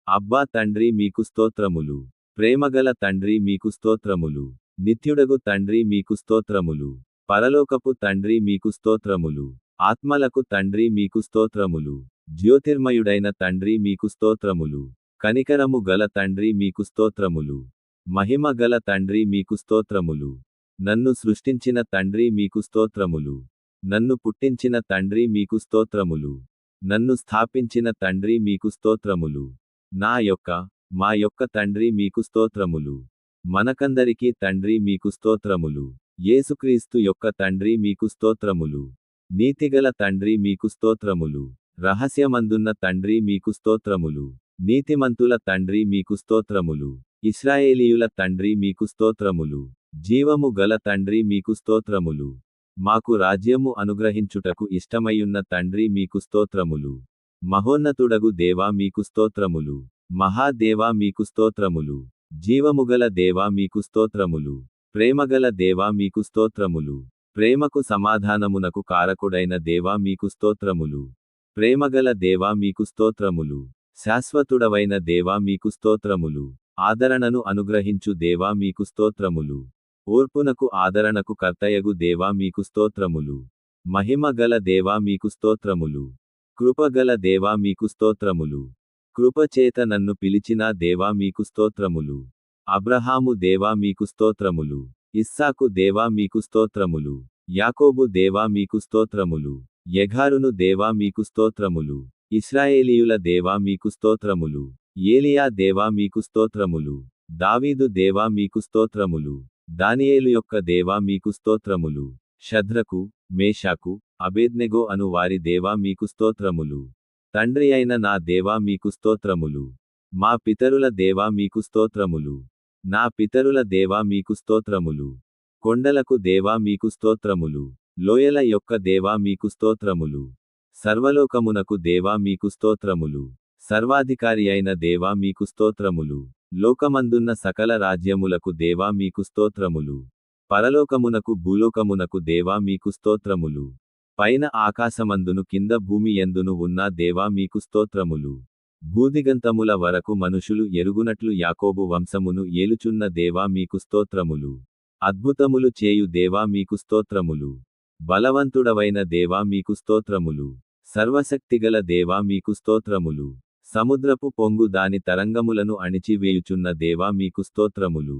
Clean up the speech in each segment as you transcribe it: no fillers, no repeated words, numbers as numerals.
అబ్బా తండ్రి మీకు స్తోత్రములు. ప్రేమగల తండ్రి మీకు స్తోత్రములు. నిత్యుడగు తండ్రి మీకు స్తోత్రములు. పరలోకపు తండ్రి మీకు స్తోత్రములు. ఆత్మలకు తండ్రి మీకు స్తోత్రములు. జ్యోతిర్మయుడైన తండ్రి మీకు స్తోత్రములు. కనికరము గల తండ్రి మీకు స్తోత్రములు. మహిమ గల తండ్రి మీకు స్తోత్రములు. నన్ను సృష్టించిన తండ్రి మీకు స్తోత్రములు. నన్ను పుట్టించిన తండ్రి మీకు స్తోత్రములు. నన్ను స్థాపించిన తండ్రి మీకు స్తోత్రములు. మా యొక్క తండ్రి మీకు స్తోత్రములు. మనకందరికీ తండ్రి మీకు స్తోత్రములు. యేసుక్రీస్తు యొక్క తండ్రి మీకు స్తోత్రములు. నీతిగల తండ్రి మీకు స్తోత్రములు. రహస్యమందున్న తండ్రి మీకు స్తోత్రములు. నీతిమంతుల తండ్రి మీకు స్తోత్రములు. ఇశ్రాయేలీయుల తండ్రి మీకు స్తోత్రములు. జీవము గల తండ్రి మీకు స్తోత్రములు. మాకు రాజ్యము అనుగ్రహించుటకు ఇష్టమయ్యున్న తండ్రి మీకు స్తోత్రములు. మహోన్నతుడగు దేవా మీకు స్తోత్రములు. మహాదేవా మీకు స్తోత్రములు. జీవముగల దేవా మీకు స్తోత్రములు. ప్రేమగల దేవా మీకు స్తోత్రములు. ప్రేమకు సమాధానమునకు కారకుడైన దేవా మీకు స్తోత్రములు. ప్రేమగల దేవా మీకు స్తోత్రములు. శాశ్వతుడవైన దేవా మీకు స్తోత్రములు. ఆదరణను అనుగ్రహించు దేవా మీకు స్తోత్రములు. ఓర్పునకు ఆదరణకు కర్తయగు దేవా మీకు స్తోత్రములు. మహిమ గల దేవా మీకు స్తోత్రములు. కృపగల దేవా మీకు స్తోత్రములు. కృపచేత నన్ను పిలిచిన దేవా మీకు స్తోత్రములు. అబ్రహాము దేవా మీకు స్తోత్రములు. ఇస్సాకు దేవా మీకు స్తోత్రములు. యాకోబు దేవా మీకు స్తోత్రములు. యెగారును దేవా మీకు స్తోత్రములు. ఇశ్రాయేలీయుల దేవా మీకు స్తోత్రములు. ఏలియా దేవా మీకు స్తోత్రములు. దావీదు దేవా మీకు స్తోత్రములు. దానియేలు యొక్క దేవా మీకు స్తోత్రములు. షద్రకు, మేషాకు, అబేద్నెగో అను వారి దేవా మీకు స్తోత్రములు. తండ్రి అయిన నా దేవా మీకు స్తోత్రములు. మా పితరుల దేవా మీకు స్తోత్రములు. నా పితరుల దేవా మీకు స్తోత్రములు. కొండలకు దేవా మీకు స్తోత్రములు. లోయల యొక్క దేవా మీకు స్తోత్రములు. సర్వలోకమునకు దేవా మీకు స్తోత్రములు. సర్వాధికారి అయిన దేవా మీకు స్తోత్రములు. లోకమందున్న సకల రాజ్యములకు దేవా మీకు స్తోత్రములు. పరలోకమునకు భూలోకమునకు దేవా మీకు స్తోత్రములు. పైన ఆకాశమందును కింద భూమి యందును ఉన్న దేవా మీకు స్తోత్రములు. భూదిగంతముల వరకు మనుషులు ఎరుగునట్లు యాకోబు వంశమును ఏలుచున్న దేవా మీకు స్తోత్రములు. అద్భుతములు చేయు దేవా మీకు స్తోత్రములు. బలవంతుడవైన దేవా మీకు స్తోత్రములు. సర్వశక్తిగల దేవా మీకు స్తోత్రములు. సముద్రపు పొంగు దాని తరంగములను అణిచివేయుచున్న దేవా మీకు స్తోత్రములు.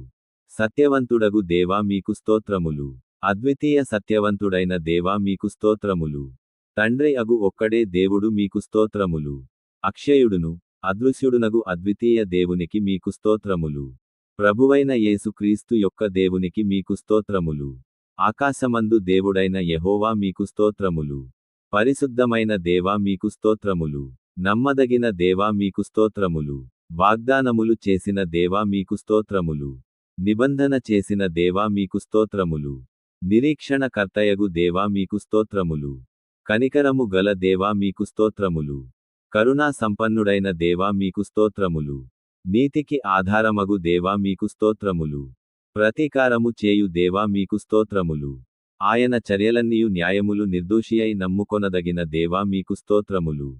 సత్యవంతుడగు దేవా మీకు స్తోత్రములు. అద్వితీయ సత్యవంతుడైన దేవా మీకు స్తోత్రములు. తండ్రి అగు ఒక్కడే దేవుడు మీకు స్తోత్రములు. అక్షయుడును అదృశ్యుడునగు అద్వితీయ దేవునికి మీకు స్తోత్రములు. ప్రభువైన యేసుక్రీస్తు యొక్క దేవునికి మీకు స్తోత్రములు. ఆకాశమందు దేవుడైన యెహోవా మీకు స్తోత్రములు. పరిశుద్ధమైన దేవా మీకు స్తోత్రములు. నమ్మదగిన దేవా మీకు స్తోత్రములు. వాగ్దానములు చేసిన దేవా మీకు స్తోత్రములు. నిబంధన చేసిన దేవా మీకు స్తోత్రములు. నిరీక్షణ కర్తయగు దేవా మీకు స్తోత్రములు. కనికరము గల దేవా మీకు స్తోత్రములు. కరుణా సంపన్నుడైన దేవా మీకు స్తోత్రములు. నీతికి ఆధారమగు దేవా మీకు స్తోత్రములు. ప్రతీకారము చేయు దేవా మీకు స్తోత్రములు. ఆయన చర్యలన్నీయు న్యాయములు నిర్దోషియై నమ్ముకొనదగిన దేవా మీకు స్తోత్రములు.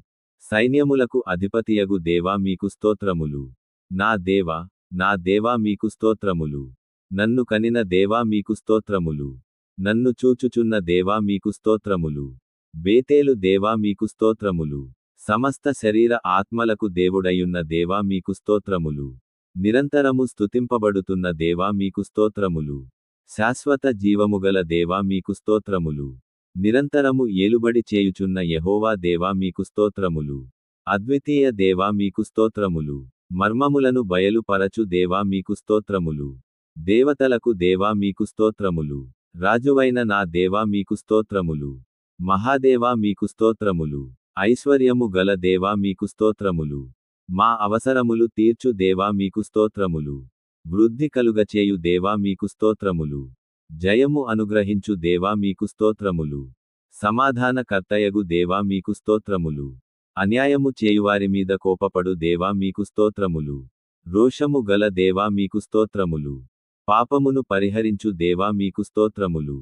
సైన్యములకు అధిపతియగు దేవా మీకు స్తోత్రములు. నా దేవా మీకు స్తోత్రములు. నన్ను కనిన దేవా మీకు స్తోత్రములు. నన్ను చూచుచున్న దేవా మీకు స్తోత్రములు. బేతేలు దేవా మీకు స్తోత్రములు. సమస్త శరీర ఆత్మలకు దేవుడయున్న దేవా మీకు స్తోత్రములు. నిరంతరము స్తుతింపబడుతున్న దేవా మీకు స్తోత్రములు. శాశ్వత జీవముగల దేవా మీకు స్తోత్రములు. నిరంతరము ఏలుబడి చేయుచున్న యెహోవా దేవా మీకు స్తోత్రములు. అద్వితీయ దేవా మీకు స్తోత్రములు. మర్మములను బయలుపరచు దేవా మీకు స్తోత్రములు. దేవతలకు దేవా మీకు స్తోత్రములు. రాజువైన నా దేవా మీకు స్తోత్రములు. మహాదేవా మీకు స్తోత్రములు. ఐశ్వర్యము గల దేవా మీకు స్తోత్రములు. మా అవసరములు తీర్చు దేవా మీకు స్తోత్రములు. వృద్ధి కలుగచేయు దేవా మీకు స్తోత్రములు. జయము అనుగ్రహించు దేవా మీకు స్తోత్రములు. సమాధాన కర్తయగు దేవా మీకు స్తోత్రములు. అన్యాయము చేయువారి మీద కోపపడు దేవా మీకు స్తోత్రములు. రోషము గల దేవా మీకు స్తోత్రములు. పాపమును పరిహరించు దేవా మీకు స్తోత్రములు.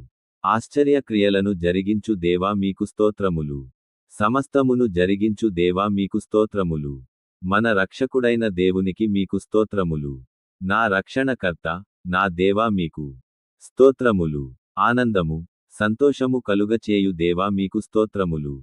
ఆశ్చర్య క్రియలను జరిగించు దేవా మీకు స్తోత్రములు. సమస్తమును జరిగించు దేవా మీకు స్తోత్రములు. మన రక్షకుడైన దేవునికి మీకు స్తోత్రములు. నా రక్షణకర్త, నా దేవా మీకు స్తోత్రములు. ఆనందము, సంతోషము కలుగచేయు దేవా మీకు స్తోత్రములు.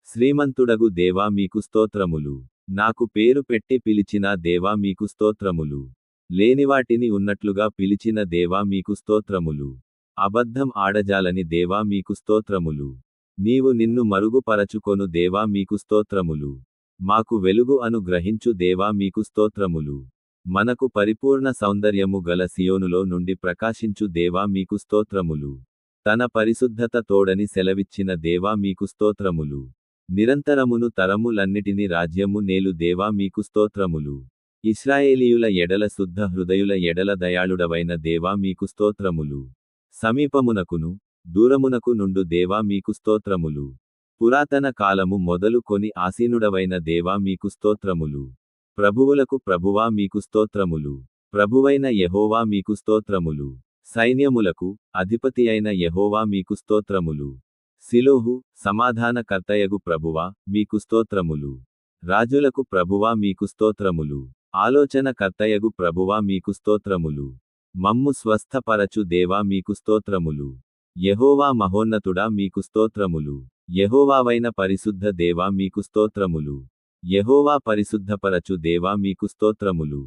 శ్రీమంతుడగు దేవా మీకు స్తోత్రములు. నాకు పేరు పెట్టి పిలిచిన దేవా మీకు స్తోత్రములు. లేనివాటిని ఉన్నట్లుగా పిలిచిన దేవా మీకు స్తోత్రములు. అబద్ధం ఆడజాలని దేవా మీకు స్తోత్రములు. నీవు నిన్ను మరుగుపరచుకొను దేవా మీకు స్తోత్రములు. మాకు వెలుగు అనుగ్రహించు దేవా మీకు స్తోత్రములు. మనకు పరిపూర్ణ సౌందర్యము గల సియోనులో నుండి ప్రకాశించు దేవా మీకు స్తోత్రములు. తన పరిశుద్ధత తోడని సెలవిచ్చిన దేవా మీకు స్తోత్రములు. నిరంతరమును తరములన్నిటిని రాజ్యము నేలు దేవా మీకు స్తోత్రములు. ఇశ్రాయేలీయుల ఎడల శుద్ధ హృదయుల ఎడల దయాళుడవైన దేవా మీకు స్తోత్రములు. సమీపమునకును దూరమునకు నుండు దేవా మీకు స్తోత్రములు. పురాతన కాలము మొదలు కొని ఆసీనుడవైన దేవా మీకు స్తోత్రములు. ప్రభువులకు ప్రభువా మీకు స్తోత్రములు. ప్రభువైన యెహోవా మీకు స్తోత్రములు. సైన్యములకు అధిపతి అయిన యెహోవా మీకు స్తోత్రములు. సిలోహు సమాధానకర్తయగు ప్రభువా మీకు స్తోత్రములు. రాజులకు ప్రభువా మీకు స్తోత్రములు. ఆలోచన కర్తయగు ప్రభువా మీకు స్తోత్రములు. మమ్ము స్వస్థపరచు దేవా మీకు స్తోత్రములు. యెహోవా మహోన్నతుడా మీకు స్తోత్రములు. యెహోవావైన పరిశుద్ధ దేవా మీకు స్తోత్రములు. యెహోవా పరిశుద్ధపరచు దేవా మీకు స్తోత్రములు.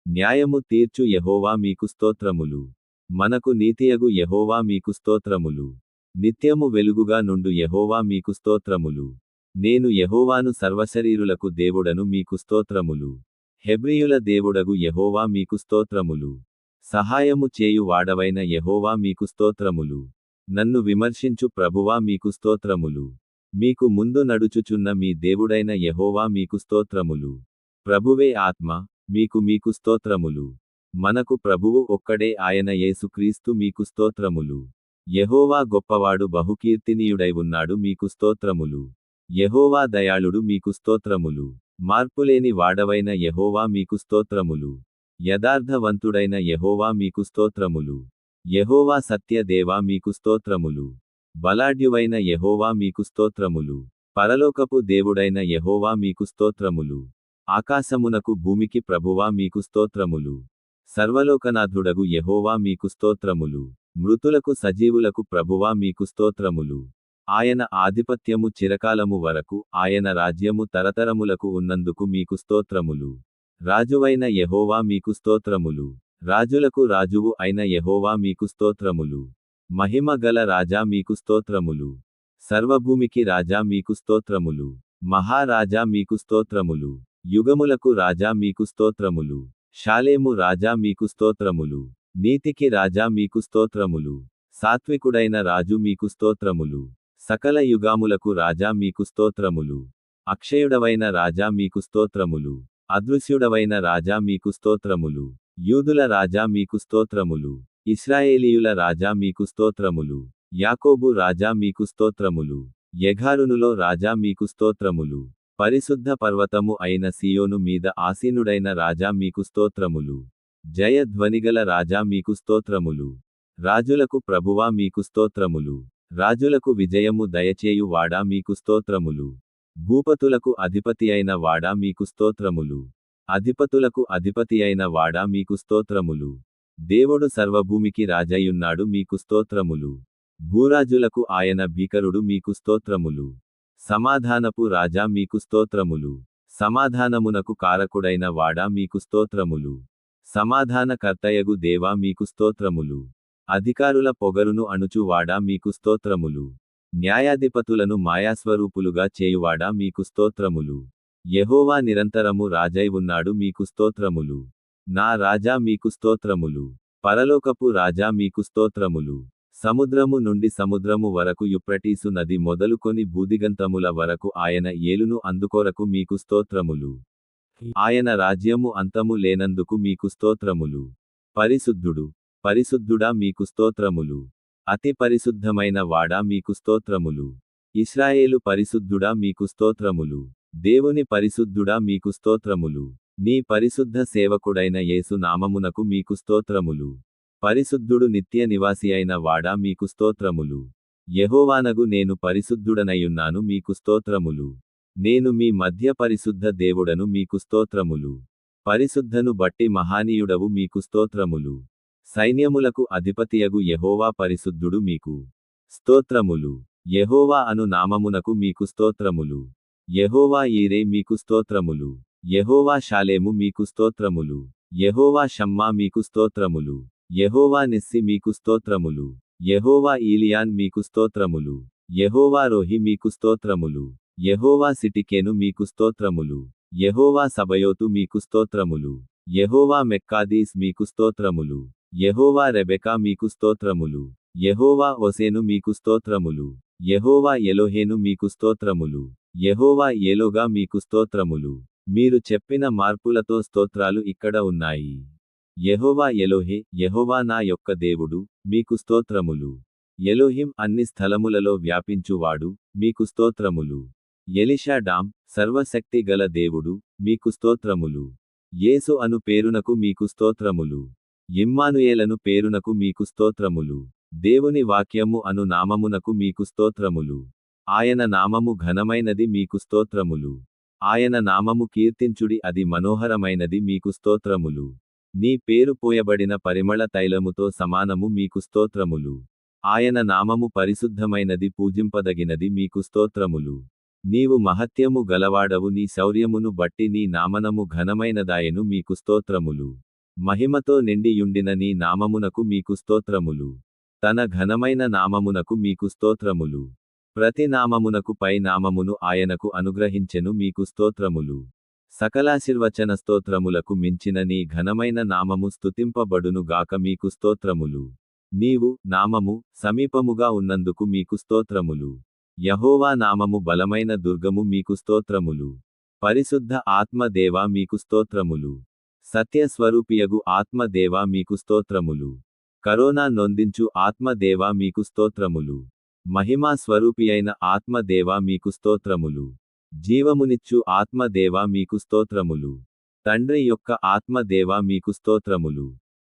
న్యాయము తీర్చు యెహోవా మీకు స్తోత్రములు. మనకు నీతియగు యెహోవా మీకు స్తోత్రములు. నిత్యము వెలుగుగా నుండు యెహోవా మీకు స్తోత్రములు. నేను యెహోవాను సర్వశరీరులకు దేవుడను మీకు స్తోత్రములు. హెబ్రీయుల దేవుడగు యెహోవా మీకు స్తోత్రములు. సహాయము చేయు వాడవైన యెహోవా మీకు స్తోత్రములు. నన్ను విమర్శించు ప్రభువా మీకు స్తోత్రములు. మీకు ముందు నడుచుచున్న మీ దేవుడైన యెహోవా మీకు స్తోత్రములు. ప్రభువే ఆత్మ, మీకు స్తోత్రములు. మనకు ప్రభువు ఒక్కడే ఆయన యేసుక్రీస్తు మీకు స్తోత్రములు. యెహోవా గొప్పవాడు బహుకీర్తినీయుడై ఉన్నాడు మీకు స్తోత్రములు. యెహోవా దయాళుడు మీకు స్తోత్రములు. మార్పులేని వాడవైన యెహోవా మీకు స్తోత్రములు. యథార్థవంతుడైన యెహోవా మీకు స్తోత్రములు. యెహోవా సత్య దేవా మీకు స్తోత్రములు. బలాఢ్యువైన యెహోవా మీకు స్తోత్రములు. పరలోకపు దేవుడైన యెహోవా మీకు స్తోత్రములు. ఆకాశమునకు భూమికి ప్రభువా మీకు స్తోత్రములు. సర్వలోకనాథుడగు యెహోవా మీకు స్తోత్రములు. మృతులకు సజీవులకు ప్రభువా మీకు స్తోత్రములు. ఆయన ఆధిపత్యము చిరకాలము వరకు, ఆయన రాజ్యము తరతరములకు ఉన్నందుకు మీకు స్తోత్రములు. రాజువైన యెహోవా మీకు స్తోత్రములు. రాజులకు రాజువు అయిన యెహోవా మీకు స్తోత్రములు. మహిమ గల రాజా మీకు స్తోత్రములు. సర్వభూమికి రాజా మీకు స్తోత్రములు. మహారాజా మీకు స్తోత్రములు. యుగములకు రాజా మీకు స్తోత్రములు. షాలేము రాజా మీకు స్తోత్రములు. నీతికి రాజా మీకు స్తోత్రములు. సాత్వికుడైన రాజు మీకు స్తోత్రములు. సకల యుగాములకు రాజా మీకు స్తోత్రములు. అక్షయుడవైన రాజా మీకు స్తోత్రములు. అదృశ్యుడవైన రాజా మీకు స్తోత్రములు. యూదుల రాజా మీకు స్తోత్రములు. ఇశ్రాయేలీయుల రాజా మీకు స్తోత్రములు. యాకోబు రాజా మీకు స్తోత్రములు. యెఘారునులో రాజా మీకు స్తోత్రములు. పరిశుద్ధ పర్వతము అయిన సియోను మీద ఆసీనుడైన రాజా మీకు స్తోత్రములు. జయ ధ్వనిగల రాజా మీకు స్తోత్రములు. రాజులకు ప్రభువా మీకు స్తోత్రములు. రాజులకు విజయము దయచేయు వాడా మీకు స్తోత్రములు. భూపతులకు అధిపతి అయిన వాడా మీకు స్తోత్రములు. అధిపతులకు అధిపతి అయిన వాడా మీకు స్తోత్రములు. దేవుడు సర్వభూమికి రాజయ్యున్నాడు మీకు స్తోత్రములు. భూరాజులకు ఆయన భీకరుడు మీకు స్తోత్రములు. సమాధానపు రాజా మీకు స్తోత్రములు. సమాధానమునకు కారకుడైన వాడా మీకు స్తోత్రములు. సమాధానకర్తయగు దేవా మీకు స్తోత్రములు. అధికారుల పొగరును అణుచు వాడా మీకు స్తోత్రములు. న్యాయాధిపతులను మాయాస్వరూపులుగా చేయువాడా మీకు స్తోత్రములు. యెహోవా నిరంతరము రాజై ఉన్నాడు మీకు స్తోత్రములు. నా రాజా మీకు స్తోత్రములు. పరలోకపు రాజా మీకు స్తోత్రములు. సముద్రము నుండి సముద్రము వరకు యూఫ్రటీసు నది మొదలుకొని భూదిగంతముల వరకు ఆయన ఏలును అందుకొరకు మీకు స్తోత్రములు. ఆయన రాజ్యము అంతము లేనందుకు మీకు స్తోత్రములు. పరిశుద్ధుడు, పరిశుద్ధుడా మీకు స్తోత్రములు. అతి పరిశుద్ధమైన వాడా మీకు స్తోత్రములు. ఇశ్రాయేలు పరిశుద్ధుడా మీకు స్తోత్రములు. దేవుని పరిశుద్ధుడా మీకు స్తోత్రములు. నీ పరిశుద్ధ సేవకుడైన యేసు నామమునకు మీకు స్తోత్రములు. పరిశుద్ధుడు నిత్య నివాసి అయిన వాడా మీకు స్తోత్రములు. యెహోవానగు నేను పరిశుద్ధుడనయున్నాను మీకు స్తోత్రములు. నేను మీ మధ్య పరిశుద్ధ దేవుడను మీకు స్తోత్రములు. పరిశుద్ధను బట్టి మహానీయుడవు మీకు స్తోత్రములు. సైన్యములకు అధిపతియగు యెహోవా పరిశుద్ధుడు మీకు స్తోత్రములు. యెహోవా అను నామమునకు మీకు స్తోత్రములు. యెహోవా ఈరే మీకు స్తోత్రములు. యెహోవా షాలేము మీకు స్తోత్రములు. యెహోవా షమ్మా మీకు స్తోత్రములు. యెహోవా నిస్సి మీకు స్తోత్రములు. యెహోవా ఈలియాన్ మీకు స్తోత్రములు. యెహోవా రోహి మీకు స్తోత్రములు. యెహోవా సిటికేను మీకు స్తోత్రములు. యెహోవా సబయోతు మీకు స్తోత్రములు. యెహోవా మెక్కాదీస్ మీకు స్తోత్రములు. యెహోవా రెబెకా మీకు స్తోత్రములు. యెహోవా ఒసేను మీకు స్తోత్రములు. యెహోవా ఎలోహేను మీకు స్తోత్రములు. యెహోవా ఏలోగా మీకు స్తోత్రములు. మీరు చెప్పిన మార్పులతో స్తోత్రాలు ఇక్కడ ఉన్నాయి. యెహోవా ఎలోహే, యెహోవా నా యొక్క దేవుడు, మీకు స్తోత్రములు. ఎలోహిం అన్ని స్థలములలో వ్యాపించువాడు, మీకు స్తోత్రములు. ఎలిషాడాం, సర్వశక్తి గల దేవుడు, మీకు స్తోత్రములు. యేసు అను పేరునకు మీకు స్తోత్రములు. ఇమ్మానుయేలను పేరునకు మీకు స్తోత్రములు. దేవుని వాక్యము అను నామమునకు మీకు స్తోత్రములు. ఆయన నామము ఘనమైనది మీకు స్తోత్రములు. ఆయన నామము కీర్తించుడి అది మనోహరమైనది మీకు స్తోత్రములు. నీ పేరు పోయబడిన పరిమళ తైలముతో సమానము మీకు స్తోత్రములు. ఆయన నామము పరిశుద్ధమైనది పూజింపదగినది మీకు స్తోత్రములు. నీవు మహత్యము గలవాడవు నీ శౌర్యమును బట్టి నీ నామనము ఘనమైనదాయను మీకు స్తోత్రములు. మహిమతో నిండియుండిన నీ నామమునకు మీకు స్తోత్రములు. తన ఘనమైన నామమునకు మీకు స్తోత్రములు. ప్రతి నామమునకు పై నామమును ఆయనకు అనుగ్రహించెను మీకు స్తోత్రములు. సకలాశీర్వచన స్తోత్రములకు మించిన నీ ఘనమైన నామము స్తుతింపబడును గాక మీకు స్తోత్రములు. నీవు నామము సమీపముగా ఉన్నందుకు మీకు స్తోత్రములు. యెహోవా నామము బలమైన దుర్గము మీకు స్తోత్రములు. పరిశుద్ధ ఆత్మ దేవా మీకు స్తోత్రములు. సత్యస్వరూపియగు ఆత్మ దేవా మీకు స్తోత్రములు. కరోనా నొందించు ఆత్మ దేవా మీకు స్తోత్రములు. మహిమా స్వరూపియైన ఆత్మ దేవా మీకు స్తోత్రములు. జీవమునిచ్చు ఆత్మ దేవా మీకు స్తోత్రములు. తండ్రి యొక్క ఆత్మ దేవా మీకు స్తోత్రములు.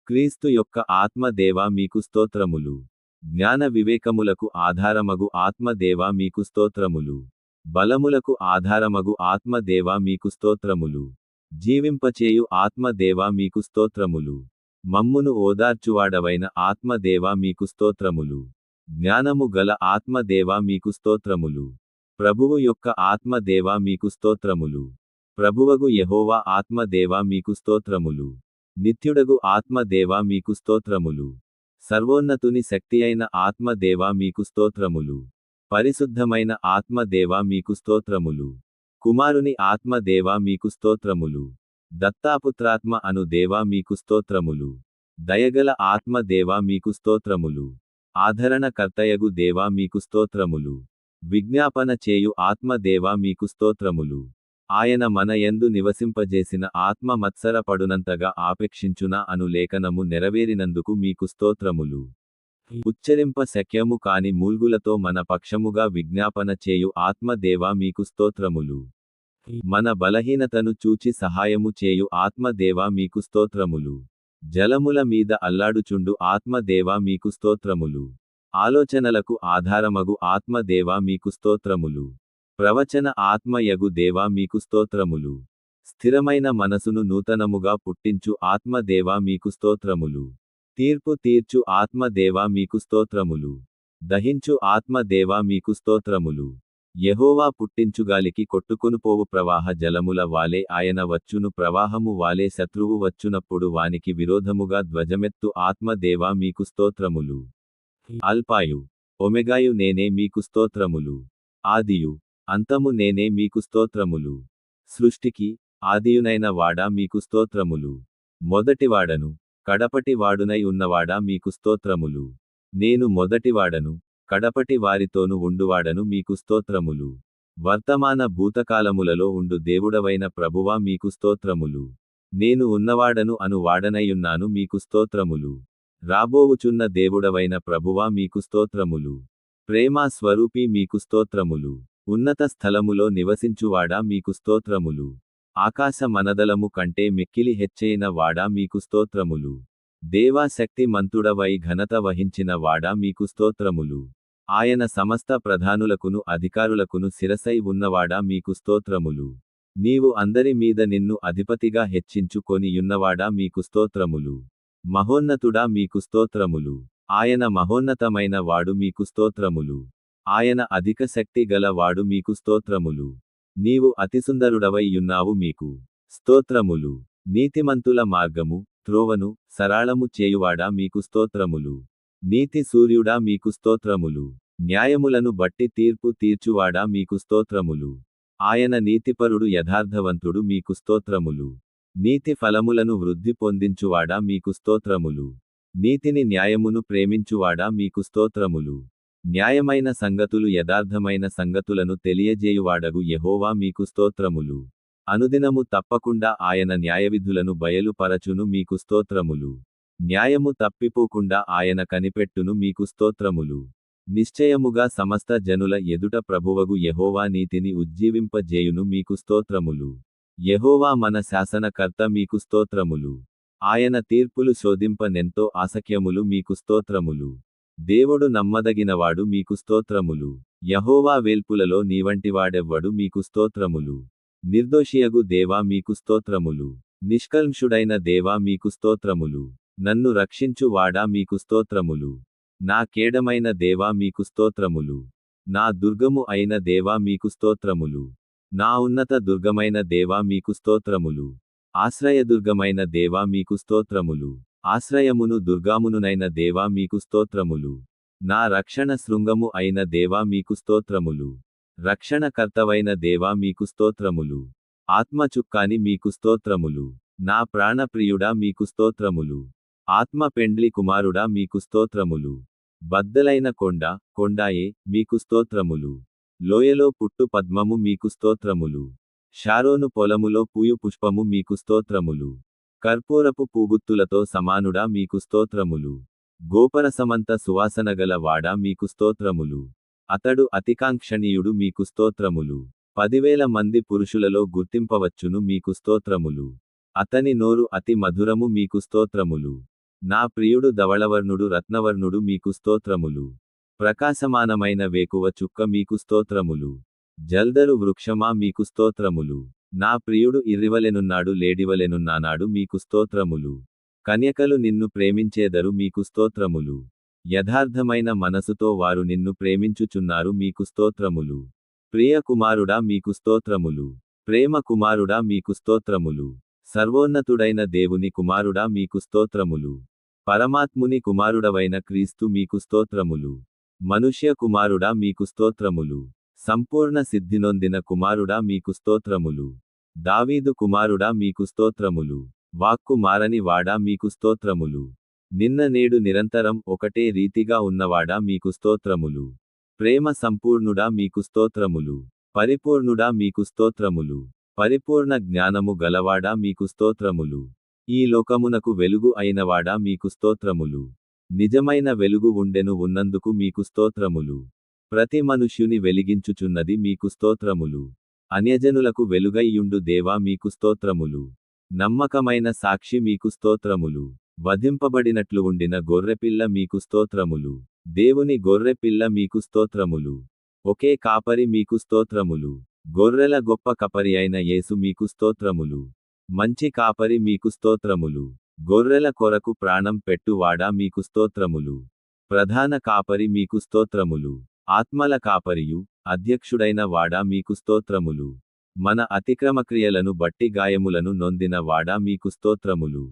క్రీస్తు యొక్క ఆత్మ దేవా మీకు స్తోత్రములు. జ్ఞాన వివేకములకు ఆధారమగు ఆత్మ దేవా మీకు స్తోత్రములు. బలములకు ఆధారమగు ఆత్మ దేవా మీకు స్తోత్రములు. జీవింపచేయు ఆత్మ దేవా మీకు స్తోత్రములు. మమ్మును ఓదార్చువాడవైన ఆత్మ దేవా మీకు స్తోత్రములు. జ్ఞానము గల ఆత్మ దేవా మీకు స్తోత్రములు. ప్రభువు యొక్క ఆత్మ దేవా మీకు స్తోత్రములు. ప్రభువగు యెహోవా ఆత్మ దేవా మీకు స్తోత్రములు. నిత్యుడగు ఆత్మ దేవా మీకు స్తోత్రములు. సర్వోన్నతుని శక్తియైన ఆత్మ దేవా మీకు స్తోత్రములు. పరిశుద్ధమైన ఆత్మ దేవా మీకు స్తోత్రములు. కుమారుని ఆత్మ దేవా మీకు స్తోత్రములు. దత్తాపుత్రాత్మ అను దేవా మీకు స్తోత్రములు. దయగల ఆత్మ దేవా మీకు స్తోత్రములు. ఆదరణకర్తయగు దేవా మీకు స్తోత్రములు. విజ్ఞాపన చేయు ఆత్మ దేవా మీకు స్తోత్రములు. ఆయన మన యందు నివసింపజేసిన ఆత్మ మత్సరపడునంతగా ఆపేక్షించున అను లేఖనము నెరవేరినందుకు మీకు స్తోత్రములు. ఉచ్చరింప శక్యము కాని మూల్గులతో మన పక్షముగా విజ్ఞాపన చేయు ఆత్మ దేవా మీకు స్తోత్రములు. మన బలహీనతను చూచి సహాయము చేయు ఆత్మ దేవా మీకు స్తోత్రములు. జలముల మీద అల్లాడుచుండు ఆత్మ దేవా మీకు స్తోత్రములు. ఆలోచనలకు ఆధారమగు ఆత్మ దేవా మీకు స్తోత్రములు. ప్రవచన ఆత్మ యగు దేవా మీకు స్తోత్రములు. స్థిరమైన మనసును నూతనముగా పుట్టించు ఆత్మ దేవా మీకు స్తోత్రములు. తీర్పు తీర్చు ఆత్మ దేవా మీకు స్తోత్రములు. దహించు ఆత్మ దేవా మీకు స్తోత్రములు. యెహోవా పుట్టించుగాలికి కొట్టుకొనుపోవు ప్రవాహ జలముల వాలే ఆయన వచ్చును. ప్రవాహము వాలే శత్రువు వచ్చునప్పుడు వానికి విరోధముగా ధ్వజమెత్తు ఆత్మ దేవా మీకు స్తోత్రములు. అల్పాయు ఒమెగాయు నేనే మీకు స్తోత్రములు. ఆదియు అంతము నేనే మీకు స్తోత్రములు. సృష్టికి ఆదియునైన వాడా మీకు స్తోత్రములు. మొదటివాడను కడపటి వాడునై ఉన్నవాడా మీకు స్తోత్రములు. నేను మొదటివాడను కడపటి వారితోను ఉండువాడను మీకు స్తోత్రములు. వర్తమాన భూతకాలములలో ఉండు దేవుడవైన ప్రభువా మీకు స్తోత్రములు. నేను ఉన్నవాడను అను వాడనయ్యున్నాను మీకు స్తోత్రములు. రాబోవుచున్న దేవుడవైన ప్రభువా మీకు స్తోత్రములు. ప్రేమా స్వరూపి మీకు స్తోత్రములు. ఉన్నత స్థలములో నివసించువాడా మీకు స్తోత్రములు. ఆకాశ మనదలము కంటే మిక్కిలి హెచ్చైన వాడా మీకు స్తోత్రములు. దేవా శక్తి మంతుడవై ఘనత వహించిన వాడా మీకు స్తోత్రములు. ఆయన సమస్త ప్రధానులకును అధికారులకును శిరసై ఉన్నవాడా మీకు స్తోత్రములు. నీవు అందరి మీద నిన్ను అధిపతిగా హెచ్చించుకొని యున్నవాడా మీకు స్తోత్రములు. మహోన్నతుడా మీకు స్తోత్రములు. ఆయన మహోన్నతమైన వాడు మీకు స్తోత్రములు. ఆయన అధిక శక్తి గల వాడు మీకు స్తోత్రములు. నీవు అతిసుందరుడవై యున్నావు మీకు స్తోత్రములు. నీతిమంతుల మార్గము త్రోవను సరళము చేయువాడా మీకు స్తోత్రములు. నీతి సూర్యుడా మీకు స్తోత్రములు. న్యాయములను బట్టి తీర్పు తీర్చువాడా మీకు స్తోత్రములు. ఆయన నీతిపరుడు యథార్థవంతుడు మీకు స్తోత్రములు. నీతి ఫలములను వృద్ధి పొందించువాడా మీకు స్తోత్రములు. నీతిని న్యాయమును ప్రేమించువాడా మీకు స్తోత్రములు. న్యాయమైన సంగతులు యథార్థమైన సంగతులను తెలియజేయువాడగు యెహోవా మీకు స్తోత్రములు. అనుదినము తప్పకుండా ఆయన న్యాయవిధులను బయలుపరచును మీకు స్తోత్రములు. న్యాయము తప్పిపోకుండా ఆయన కనిపెట్టును మీకు స్తోత్రములు. నిశ్చయముగా సమస్త జనుల ఎదుట ప్రభువగు యెహోవా నీతిని ఉజ్జీవింపజేయును మీకు స్తోత్రములు. యెహోవా మన శాసనకర్త మీకు స్తోత్రములు. ఆయన తీర్పులు శోధింపనెంతో ఆసక్యములు మీకు స్తోత్రములు. దేవుడు నమ్మదగినవాడు మీకు స్తోత్రములు. యెహోవా వేల్పులలో నీవంటివాడెవ్వడు మీకు స్తోత్రములు. నిర్దోషియగు దేవా మీకు స్తోత్రములు. నిష్కల్మషుడైన దేవా మీకు స్తోత్రములు. నన్ను రక్షించు వాడా మీకు స్తోత్రములు. నా కేడమైన దేవా మీకు స్తోత్రములు. నా దుర్గము అయిన దేవా మీకు స్తోత్రములు. నా ఉన్నత దుర్గమైన దేవా మీకు స్తోత్రములు. ఆశ్రయదుర్గమైన దేవా మీకు స్తోత్రములు. ఆశ్రయమును దుర్గామునునైన దేవా మీకు స్తోత్రములు. నా రక్షణ శృంగము అయిన దేవా మీకు స్తోత్రములు. రక్షణకర్తవైన దేవా మీకు స్తోత్రములు. ఆత్మచుక్కాని మీకు స్తోత్రములు. నా ప్రాణప్రియుడా మీకు స్తోత్రములు. ఆత్మ పెండ్లి కుమారుడా మీకు స్తోత్రములు. బద్దలైన కొండాయే మీకు స్తోత్రములు. లోయలో పుట్టు పద్మము మీకు స్తోత్రములు. షారోను పొలములో పూయు పుష్పము మీకు స్తోత్రములు. కర్పూరపు పూగుత్తులతో సమానుడా మీకు స్తోత్రములు. గోపరసమంత సువాసనగల వాడా మీకు స్తోత్రములు. అతడు అతికాంక్షణీయుడు మీకు స్తోత్రములు. 10,000 మంది పురుషులలో గుర్తింపవచ్చును మీకు స్తోత్రములు. అతని నోరు అతి మధురము మీకు స్తోత్రములు. నా ప్రియుడు ధవళవర్ణుడు రత్నవర్ణుడు మీకు స్తోత్రములు. ప్రకాశమానమైన వేకువ చుక్క మీకు స్తోత్రములు. జల్దరు వృక్షమా మీకు స్తోత్రములు. నా ప్రియుడు ఇర్రివలెనున్నాడు లేడివలెనున్నానాడు మీకు స్తోత్రములు. కన్యకలు నిన్ను ప్రేమించేదరు మీకు స్తోత్రములు. యథార్థమైన మనసుతో వారు నిన్ను ప్రేమించుచున్నారు మీకు స్తోత్రములు. ప్రియ కుమారుడా మీకు స్తోత్రములు. ప్రేమ కుమారుడా మీకు స్తోత్రములు. సర్వోన్నతుడైన దేవుని కుమారుడా మీకు స్తోత్రములు. పరమాత్ముని కుమారుడవైన క్రీస్తు మీకు స్తోత్రములు. మనుష్య కుమారుడా మీకు స్తోత్రములు. సంపూర్ణ సిద్ధినొందిన కుమారుడా మీకు స్తోత్రములు. దావీదు కుమారుడా మీకు స్తోత్రములు. వాక్కు మారని వాడా మీకు స్తోత్రములు. నిన్న నేడు నిరంతరం ఒకటే రీతిగా ఉన్నవాడా మీకు స్తోత్రములు. ప్రేమ సంపూర్ణుడా మీకు స్తోత్రములు. పరిపూర్ణుడా మీకు స్తోత్రములు. పరిపూర్ణ జ్ఞానము గలవాడా మీకు స్తోత్రములు. ఈ లోకమునకు వెలుగు అయినవాడా మీకు స్తోత్రములు. నిజమైన వెలుగు ఉన్నందుకు మీకు స్తోత్రములు. ప్రతి మనుష్యుని వెలిగించుచున్నది మీకు స్తోత్రములు. అన్యజనులకు వెలుగైయుండు దేవా మీకు స్తోత్రములు. నమ్మకమైన సాక్షి మీకు స్తోత్రములు. వధింపబడినట్లు ఉండిన గొర్రెపిల్ల మీకు స్తోత్రములు. దేవుని గొర్రెపిల్ల మీకు స్తోత్రములు. ఒకే కాపరి మీకు స్తోత్రములు. గొర్రెల గొప్ప కపరి అయిన యేసు మీకు స్తోత్రములు. మంచి కాపరి మీకు స్తోత్రములు. గొర్రెల కొరకు ప్రాణం పెట్టువాడా మీకు స్తోత్రములు. ప్రధాన కాపరి మీకు స్తోత్రములు. ఆత్మల కాపరియు అధ్యక్షుడైన వాడా మీకు స్తోత్రములు. మన అతిక్రమక్రియలను బట్టి గాయములను నొందిన వాడా మీకు స్తోత్రములు.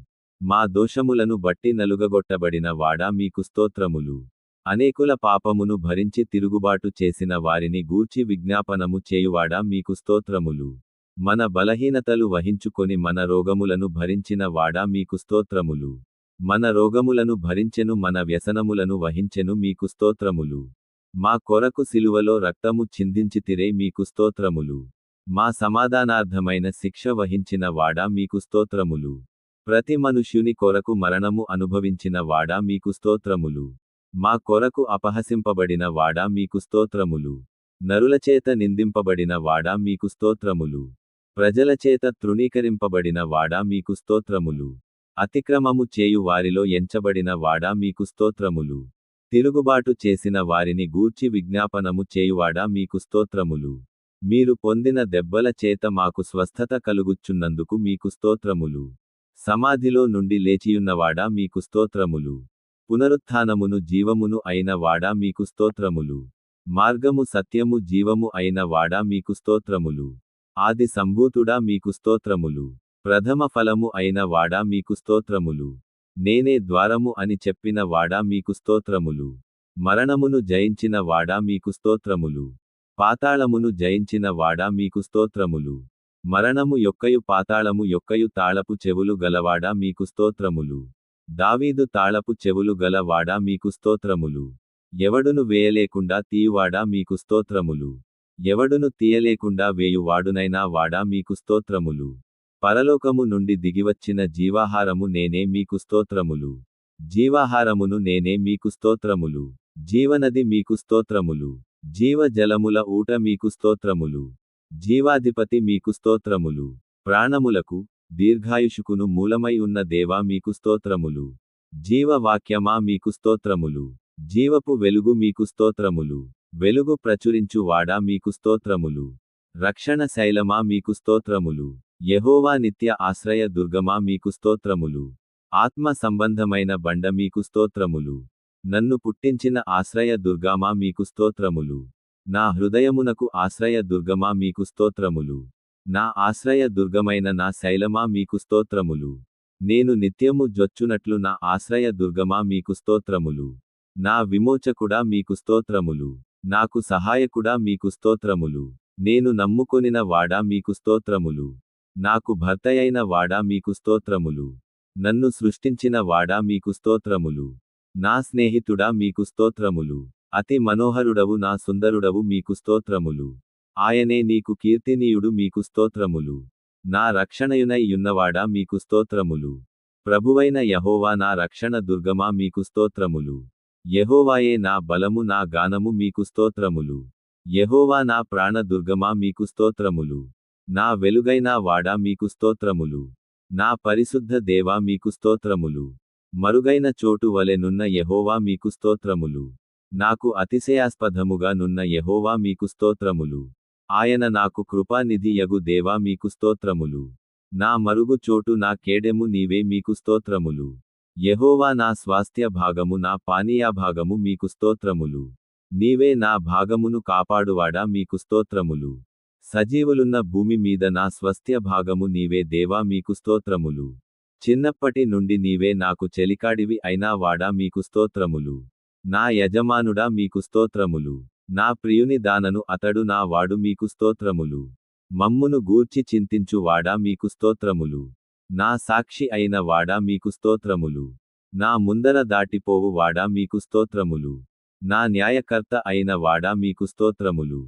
మా దోషములను బట్టి నలుగగొట్టబడిన వాడా మీకు స్తోత్రములు. అనేకుల పాపమును భరించి తిరుగుబాటు చేసిన వారిని గూర్చి విజ్ఞాపనము చేయువాడా మీకు స్తోత్రములు. మన బలహీనతలు వహించుకొని మన రోగములను భరించిన వాడా మీకు స్తోత్రములు. మన రోగములను భరించెను మన వ్యసనములను వహించెను మీకు స్తోత్రములు. మా కొరకు సిలువలో రక్తము చిందించితిరే మీకు స్తోత్రములు. మా సమాధానార్థమైన శిక్ష వహించిన వాడా మీకు స్తోత్రములు. ప్రతి మనుష్యుని కొరకు మరణము అనుభవించిన వాడా మీకు స్తోత్రములు. మా కొరకు అపహసింపబడిన వాడా మీకు స్తోత్రములు. నరులచేత నిందింపబడిన వాడా మీకు స్తోత్రములు. ప్రజలచేత తృణీకరింపబడిన వాడా మీకు స్తోత్రములు. అతిక్రమము చేయు వారిలో ఎంచబడిన వాడా మీకు స్తోత్రములు. తిరుగుబాటు చేసిన వారిని గూర్చి విజ్ఞాపనము చేయువాడా మీకు స్తోత్రములు. మీరు పొందిన దెబ్బల చేత మాకు స్వస్థత కలుగుచున్నందుకు మీకు స్తోత్రములు. సమాధిలో నుండి లేచియున్నవాడా మీకు స్తోత్రములు. పునరుత్థానమును జీవమును అయిన వాడా మీకు స్తోత్రములు. మార్గము సత్యము జీవము అయిన వాడా మీకు స్తోత్రములు. ఆది సంభూతుడా మీకు స్తోత్రములు. ప్రథమ ఫలము అయిన వాడా మీకు స్తోత్రములు. నేనే ద్వారము అని చెప్పిన వాడా మీకు స్తోత్రములు. మరణమును జయించిన వాడా మీకు స్తోత్రములు. పాతాళమును జయించిన వాడా మీకు స్తోత్రములు. మరణము యొక్కయు పాతాళము యొక్కయు తాళపు చెవులు గలవాడా మీకు స్తోత్రములు. దావీదు తాళపు చెవులు గల వాడా మీకు స్తోత్రములు. ఎవడును వేయలేకుండా తీయువాడా మీకు స్తోత్రములు. ఎవడును తీయలేకుండా వేయువాడునైనా వాడా మీకు స్తోత్రములు. పరలోకము నుండి దిగివచ్చిన జీవాహారము నేనే మీకు స్తోత్రములు. జీవాహారమును నేనే మీకు స్తోత్రములు. జీవనది మీకు స్తోత్రములు. జీవజలముల ఊట మీకు స్తోత్రములు. జీవాధిపతి మీకు స్తోత్రములు. ప్రాణములకు దీర్ఘాయుషుకును మూలమై ఉన్న దేవా మీకు స్తోత్రములు. జీవవాక్యమా మీకు స్తోత్రములు. జీవపు వెలుగు మీకు స్తోత్రములు. వెలుగు ప్రచురించు వాడా మీకు స్తోత్రములు. రక్షణ శైలమా మీకు స్తోత్రములు. యెహోవా నిత్య ఆశ్రయ దుర్గమా మీకు స్తోత్రములు. ఆత్మ సంబంధమైన బండ మీకు స్తోత్రములు. నన్ను పుట్టించిన ఆశ్రయ దుర్గమా మీకు స్తోత్రములు. నా హృదయమునకు ఆశ్రయ దుర్గమా మీకు స్తోత్రములు. నా ఆశ్రయ దుర్గమైన నా శైలమా మీకు స్తోత్రములు. నేను నిత్యము జొచ్చునట్లు నా ఆశ్రయ దుర్గమా మీకు స్తోత్రములు. నా విమోచకుడా మీకు స్తోత్రములు. నాకు సహాయకుడా మీకు స్తోత్రములు. నేను నమ్ముకొనిన వాడా మీకు స్తోత్రములు. నాకు భర్తయైన వాడా మీకు స్తోత్రములు. నన్ను సృష్టించిన వాడా మీకు స్తోత్రములు. నా స్నేహితుడా మీకు స్తోత్రములు. అతి మనోహరుడవు నా సుందరుడవు మీకు స్తోత్రములు. ఆయనే నీకు కీర్తినీయుడు మీకు స్తోత్రములు. నా రక్షణయునై యున్నవాడా మీకు స్తోత్రములు. ప్రభువైన యెహోవా నా రక్షణ దుర్గమా మీకు స్తోత్రములు. యెహోవాయే నా బలము నా గానము మీకు స్తోత్రములు. యెహోవా నా ప్రాణ దుర్గమా మీకు స్తోత్రములు. నా వెలుగైన వాడా మీకు స్తోత్రములు. నా పరిశుద్ధ దేవా మీకు స్తోత్రములు. మరుగైన చోటు వలె నున్న యెహోవా మీకు స్తోత్రములు. నాకు అతిశయాస్పదముగా నున్న యెహోవా మీకు స్తోత్రములు. ఆయన నాకు కృపానిధి యగు దేవా మీకు స్తోత్రములు. నా మరుగు చోటు నా కేడెము నీవే మీకు స్తోత్రములు. యెహోవా నా స్వాస్థ్య భాగము నా పానీయ భాగము మీకు స్తోత్రములు. నీవే నా భాగమును కాపాడువాడా మీకు స్తోత్రములు. సజీవులున్న భూమి మీద నా స్వాస్థ్య భాగము నీవే దేవా మీకు స్తోత్రములు. చిన్నప్పటి నుండి నీవే నాకు చెలికాడివి అయినా వాడా మీకు స్తోత్రములు. నా యజమానుడా మీకు స్తోత్రములు. నా ప్రియుని దానను అతడు నా వాడు మీకు స్తోత్రములు. మమ్మును గూర్చి చింతించు వాడా మీకు స్తోత్రములు. నా సాక్షి అయిన వాడా మీకు స్తోత్రములు. నా ముందర దాటిపోవు వాడా మీకు స్తోత్రములు. నా న్యాయకర్త అయిన వాడా మీకు స్తోత్రములు.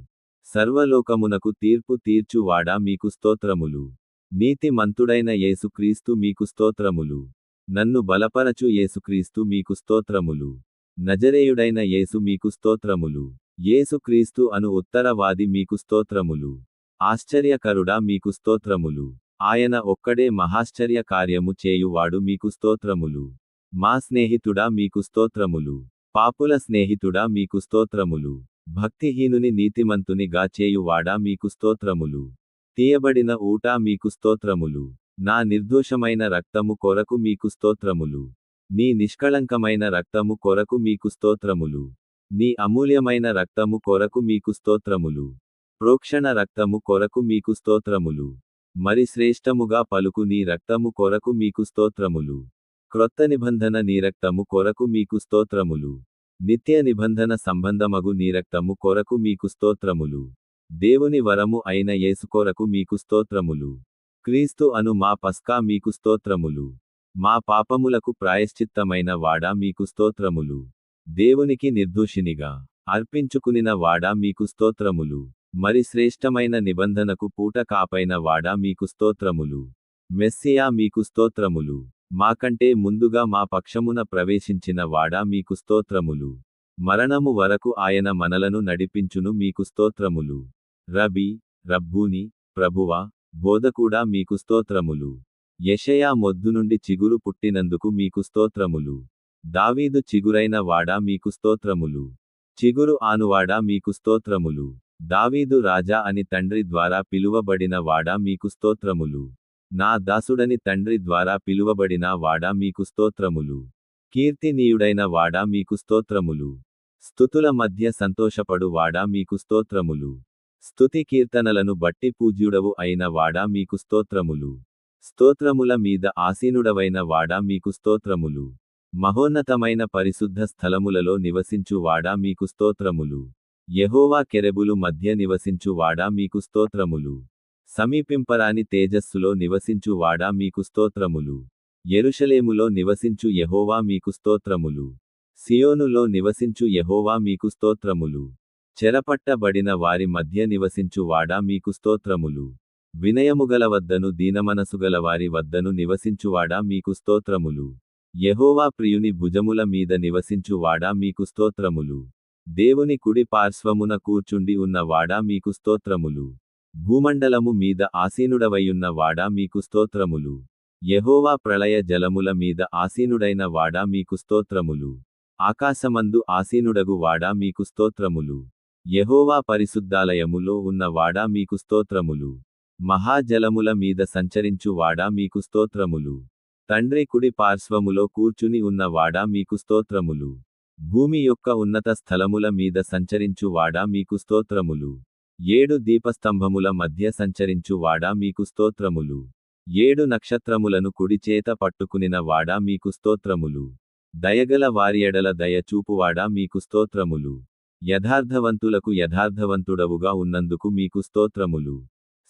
సర్వలోకమునకు తీర్పు తీర్చు వాడా మీకు స్తోత్రములు. నీతిమంతుడైన యేసుక్రీస్తు మీకు స్తోత్రములు. నన్ను బలపరచు యేసుక్రీస్తు మీకు స్తోత్రములు. నజరేయుడైన యేసు మీకు స్తోత్రములు. యేసుక్రీస్తు అను ఉత్తరవాది మీకు స్తోత్రములు. ఆశ్చర్యకరుడా మీకు స్తోత్రములు. ఆయన ఒక్కడే మహాశ్చర్య కార్యము చేయువాడు మీకు స్తోత్రములు. మా స్నేహితుడా మీకు స్తోత్రములు. పాపుల స్నేహితుడా మీకు స్తోత్రములు. భక్తిహీనుని నీతిమంతునిగా చేయువాడా మీకు స్తోత్రములు. తీయబడిన ఊటా మీకు స్తోత్రములు. నా నిర్దోషమైన రక్తము కొరకు మీకు స్తోత్రములు. నీ నిష్కళంకమైన రక్తము కొరకు మీకు స్తోత్రములు. నీ అమూల్యమైన రక్తము కొరకు మీకు స్తోత్రములు. ప్రోక్షణ రక్తము కొరకు మీకు స్తోత్రములు. మరి శ్రేష్టముగా పలుకు నీ రక్తము కొరకు మీకు స్తోత్రములు. క్రొత్త నిబంధన నీ రక్తము కొరకు మీకు స్తోత్రములు. నిత్య నిబంధన సంబంధమగు నీ రక్తము కొరకు మీకు స్తోత్రములు. దేవుని వరము అయిన యేసు కొరకు మీకు స్తోత్రములు. క్రీస్తు అను మా పస్కా మీకు స్తోత్రములు. మా పాపములకు ప్రాయశ్చిత్తమైన వాడా మీకు స్తోత్రములు. దేవునికి నిర్దోషినిగా అర్పించుకునిన వాడా మీకు స్తోత్రములు. మరి శ్రేష్టమైన నిబంధనకు పూట కాపైన వాడా మీకు స్తోత్రములు. మెస్సియా మీకు స్తోత్రములు. మాకంటే ముందుగా మా పక్షమున ప్రవేశించిన వాడా మీకు స్తోత్రములు. మరణము వరకు ఆయన మనలను నడిపించును మీకు స్తోత్రములు. రబీ, రబ్బూని, ప్రభువా, బోధకుడా మీకు స్తోత్రములు. యెషయా మొద్దు నుండి చిగురు పుట్టినందుకు మీకు స్తోత్రములు. దావీదు చిగురైన వాడా మీకు స్తోత్రములు. చిగురు ఆనువాడా మీకు స్తోత్రములు. దావీదు రాజా అని తండ్రి ద్వారా పిలువబడిన వాడా మీకు స్తోత్రములు. నా దాసుడని తండ్రి ద్వారా పిలువబడిన వాడా మీకు స్తోత్రములు. కీర్తినీయుడైన వాడా మీకు స్తోత్రములు. స్తుతుల మధ్య సంతోషపడు వాడా మీకు స్తోత్రములు. స్తుతి కీర్తనలను బట్టి పూజ్యుడవు అయిన వాడా మీకు స్తోత్రములు. స్తోత్రముల మీద ఆసీనుడవైన వాడా మీకు స్తోత్రములు. మహోన్నతమైన పరిశుద్ధ స్థలములలో నివసించు వాడా మీకు స్తోత్రములు. యెహోవా కెరూబుల మధ్య నివసించు వాడా మీకు స్తోత్రములు. సమీపింపరాని తేజస్సులో నివసించు వాడా మీకు స్తోత్రములు. యెరూషలేములో నివసించు యెహోవా మీకు స్తోత్రములు. సియోనులో నివసించు యెహోవా మీకు స్తోత్రములు. చెరపట్టబడిన వారి మధ్య నివసించు వాడా మీకు స్తోత్రములు. వినయముగల వద్దను దీనమనసుగల వారి వద్దను నివసించువాడా మీకు స్తోత్రములు. యెహోవా ప్రియుని భుజముల మీద నివసించు వాడా మీకు స్తోత్రములు. దేవుని కుడి పార్శ్వమున కూర్చుండి ఉన్న వాడా మీకు స్తోత్రములు. భూమండలము మీద ఆసీనుడవైయున్న వాడా మీకు స్తోత్రములు. యెహోవా ప్రళయ జలముల మీద ఆసీనుడైన వాడా మీకు స్తోత్రములు. ఆకాశమందు ఆసీనుడగు వాడా మీకు స్తోత్రములు. యెహోవా పరిశుద్ధాలయములో ఉన్న వాడా మీకు స్తోత్రములు. మహాజలముల మీద సంచరించు వాడా మీకు స్తోత్రములు. తండ్రి కుడి పార్శ్వములో కూర్చుని ఉన్న వాడా మీకు స్తోత్రములు. భూమి యొక్క ఉన్నత స్థలముల మీద సంచరించు వాడా మీకు స్తోత్రములు. 7 దీపస్తంభముల మధ్య సంచరించు వాడా మీకు స్తోత్రములు. 7 నక్షత్రములను కుడిచేత పట్టుకునిన వాడా మీకు స్తోత్రములు. దయగల వారి ఎడల దయ చూపువాడా మీకు స్తోత్రములు. యథార్థవంతులకు యథార్థవంతుడవుగా ఉన్నందుకు మీకు స్తోత్రములు.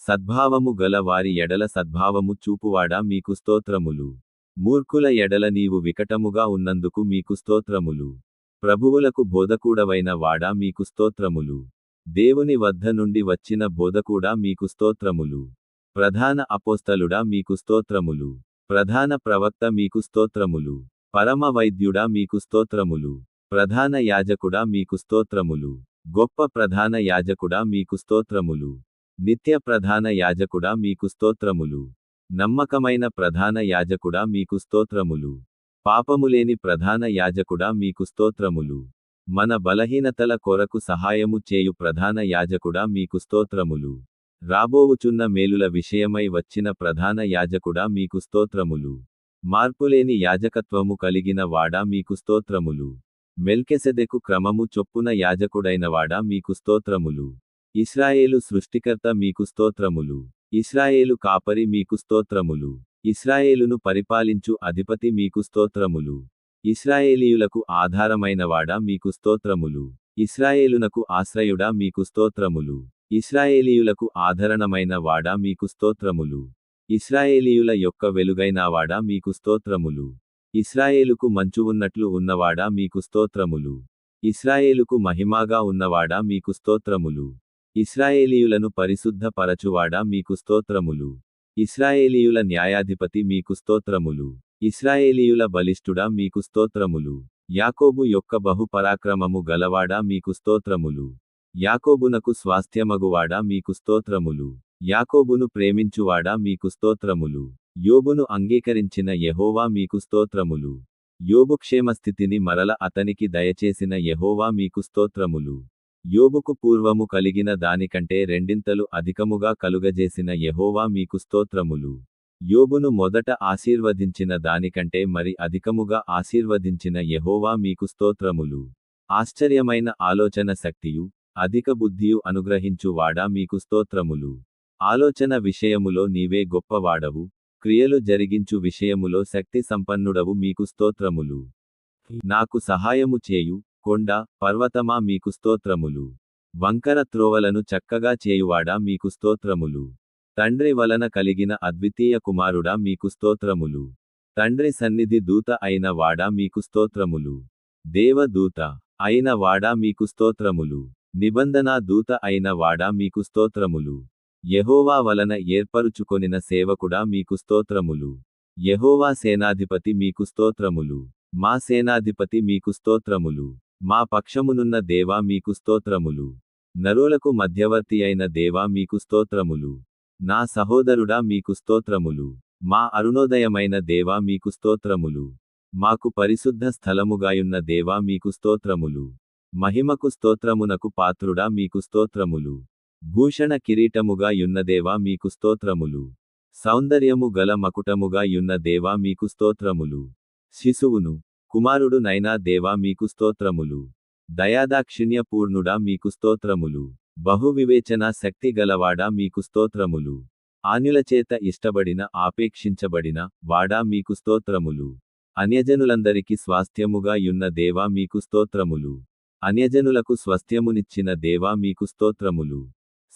సద్భావము గల వారి ఎడల సద్భావము చూపువాడా మీకు స్తోత్రములు. మూర్ఖుల ఎడల నీవు వికటముగా ఉన్నందుకు మీకు స్తోత్రములు. ప్రభువులకు బోధకుడవైన వాడా మీకు స్తోత్రములు. దేవుని వద్ద నుండి వచ్చిన బోధకుడా మీకు స్తోత్రములు. ప్రధాన అపోస్తలుడా మీకు స్తోత్రములు. ప్రధాన ప్రవక్త మీకు స్తోత్రములు. పరమ వైద్యుడా మీకు స్తోత్రములు. ప్రధాన యాజకుడా మీకు స్తోత్రములు. గొప్ప ప్రధాన యాజకుడా మీకు స్తోత్రములు. నిత్య ప్రధాన యాజకుడా మీకు స్తోత్రములు. నమ్మకమైన ప్రధాన యాజకుడా మీకు స్తోత్రములు. పాపములేని ప్రధాన యాజకుడా మీకు స్తోత్రములు. మన బలహీనతల కొరకు సహాయము చేయు ప్రధాన యాజకుడా మీకు స్తోత్రములు. రాబోవుచున్న మేలుల విషయమై వచ్చిన ప్రధాన యాజకుడా మీకు స్తోత్రములు. మార్పులేని యాజకత్వము కలిగిన వాడా మీకు స్తోత్రములు. మెల్కెసెదెకు క్రమము చొప్పున యాజకుడైనవాడా మీకు స్తోత్రములు. ఇశ్రాయేలు సృష్టికర్త మీకు స్తోత్రములు. ఇశ్రాయేలు కాపరి మీకు స్తోత్రములు. ఇశ్రాయేలును పరిపాలించు అధిపతి మీకు స్తోత్రములు. ఇశ్రాయేలీయులకు ఆధారమైనవాడా మీకు స్తోత్రములు. ఇశ్రాయేలునకు ఆశ్రయుడా మీకు స్తోత్రములు. ఇశ్రాయేలీయులకు ఆదరణమైన వాడా మీకు స్తోత్రములు. ఇశ్రాయేలీయుల యొక్క వెలుగైనవాడా మీకు స్తోత్రములు. ఇశ్రాయేలుకు మంచు ఉన్నట్లు ఉన్నవాడా మీకు స్తోత్రములు. ఇశ్రాయేలుకు మహిమగా ఉన్నవాడా మీకు స్తోత్రములు. ఇశ్రాయేలీయులను పరిశుద్ధ పరచువాడా మీకు స్తోత్రములు. ఇశ్రాయేలీయుల న్యాయాధిపతి మీకు స్తోత్రములు. ఇశ్రాయేలీయుల బలిష్ఠుడా మీకు స్తోత్రములు. యాకోబు యొక్క బహు పరాక్రమము గలవాడా మీకు స్తోత్రములు. యాకోబునకు స్వాస్థ్యమగువాడా మీకు స్తోత్రములు. యాకోబును ప్రేమించువాడా మీకు స్తోత్రములు. యోబును అంగీకరించిన యెహోవా మీకు స్తోత్రములు. యోబు క్షేమస్థితిని మరల అతనికి దయచేసిన యెహోవా మీకు స్తోత్రములు. యోబుకు పూర్వము కలిగిన దానికంటే రెండింతలు అధికముగా కలుగజేసిన యెహోవా మీకు స్తోత్రములు. యోబును మొదట ఆశీర్వదించిన దానికంటే మరి అధికముగా ఆశీర్వదించిన యెహోవా మీకు స్తోత్రములు. ఆశ్చర్యమైన ఆలోచన శక్తియు అధిక బుద్ధియు అనుగ్రహించు వాడా మీకు స్తోత్రములు. ఆలోచన విషయములో నీవే గొప్పవాడవు. క్రియలు జరిగించు విషయములో శక్తి సంపన్నుడవు మీకు స్తోత్రములు. నాకు సహాయము చేయు కొండ పర్వతమా మీకు స్తోత్రములు. వంకర త్రోవలను చక్కగా చేయువాడా మీకు స్తోత్రములు. తండ్రి వలన కలిగిన అద్వితీయ కుమారుడా మీకు స్తోత్రములు. తండ్రి సన్నిధి దూత అయిన వాడా మీకు స్తోత్రములు. దేవదూత అయిన వాడా మీకు స్తోత్రములు. నిబంధనా దూత అయిన వాడా మీకు స్తోత్రములు. యెహోవా వలన ఏర్పరుచుకొనిన సేవకుడా మీకు స్తోత్రములు. యెహోవా సేనాధిపతి మీకు స్తోత్రములు. మా సేనాధిపతి మీకు స్తోత్రములు. మా పక్షమునున్న దేవా మీకు స్తోత్రములు. నరులకు మధ్యవర్తి అయిన దేవా మీకు స్తోత్రములు. నా సహోదరుడా మీకు స్తోత్రములు. మా అరుణోదయమైన దేవా మీకు స్తోత్రములు. మాకు పరిశుద్ధ స్థలముగాయున్న దేవా మీకు స్తోత్రములు. మహిమకు స్తోత్రమునకు పాత్రుడా మీకు స్తోత్రములు. భూషణ కిరీటముగా యున్న దేవా మీకు స్తోత్రములు. సౌందర్యము గల మకుటముగా యున్న దేవా మీకు స్తోత్రములు. శిశువును కుమారుడు నైనా దేవా మీకు స్తోత్రములు. దయాదాక్షిణ్య పూర్ణుడా మీకు స్తోత్రములు. బహువివేచన శక్తి గలవాడా మీకు స్తోత్రములు. ఆన్యులచేత ఇష్టబడిన ఆపేక్షించబడిన వాడా మీకు స్తోత్రములు. అన్యజనులందరికి స్వాస్థ్యముగా యున్న దేవా మీకు స్తోత్రములు. అన్యజనులకు స్వస్థ్యమునిచ్చిన దేవా మీకు స్తోత్రములు.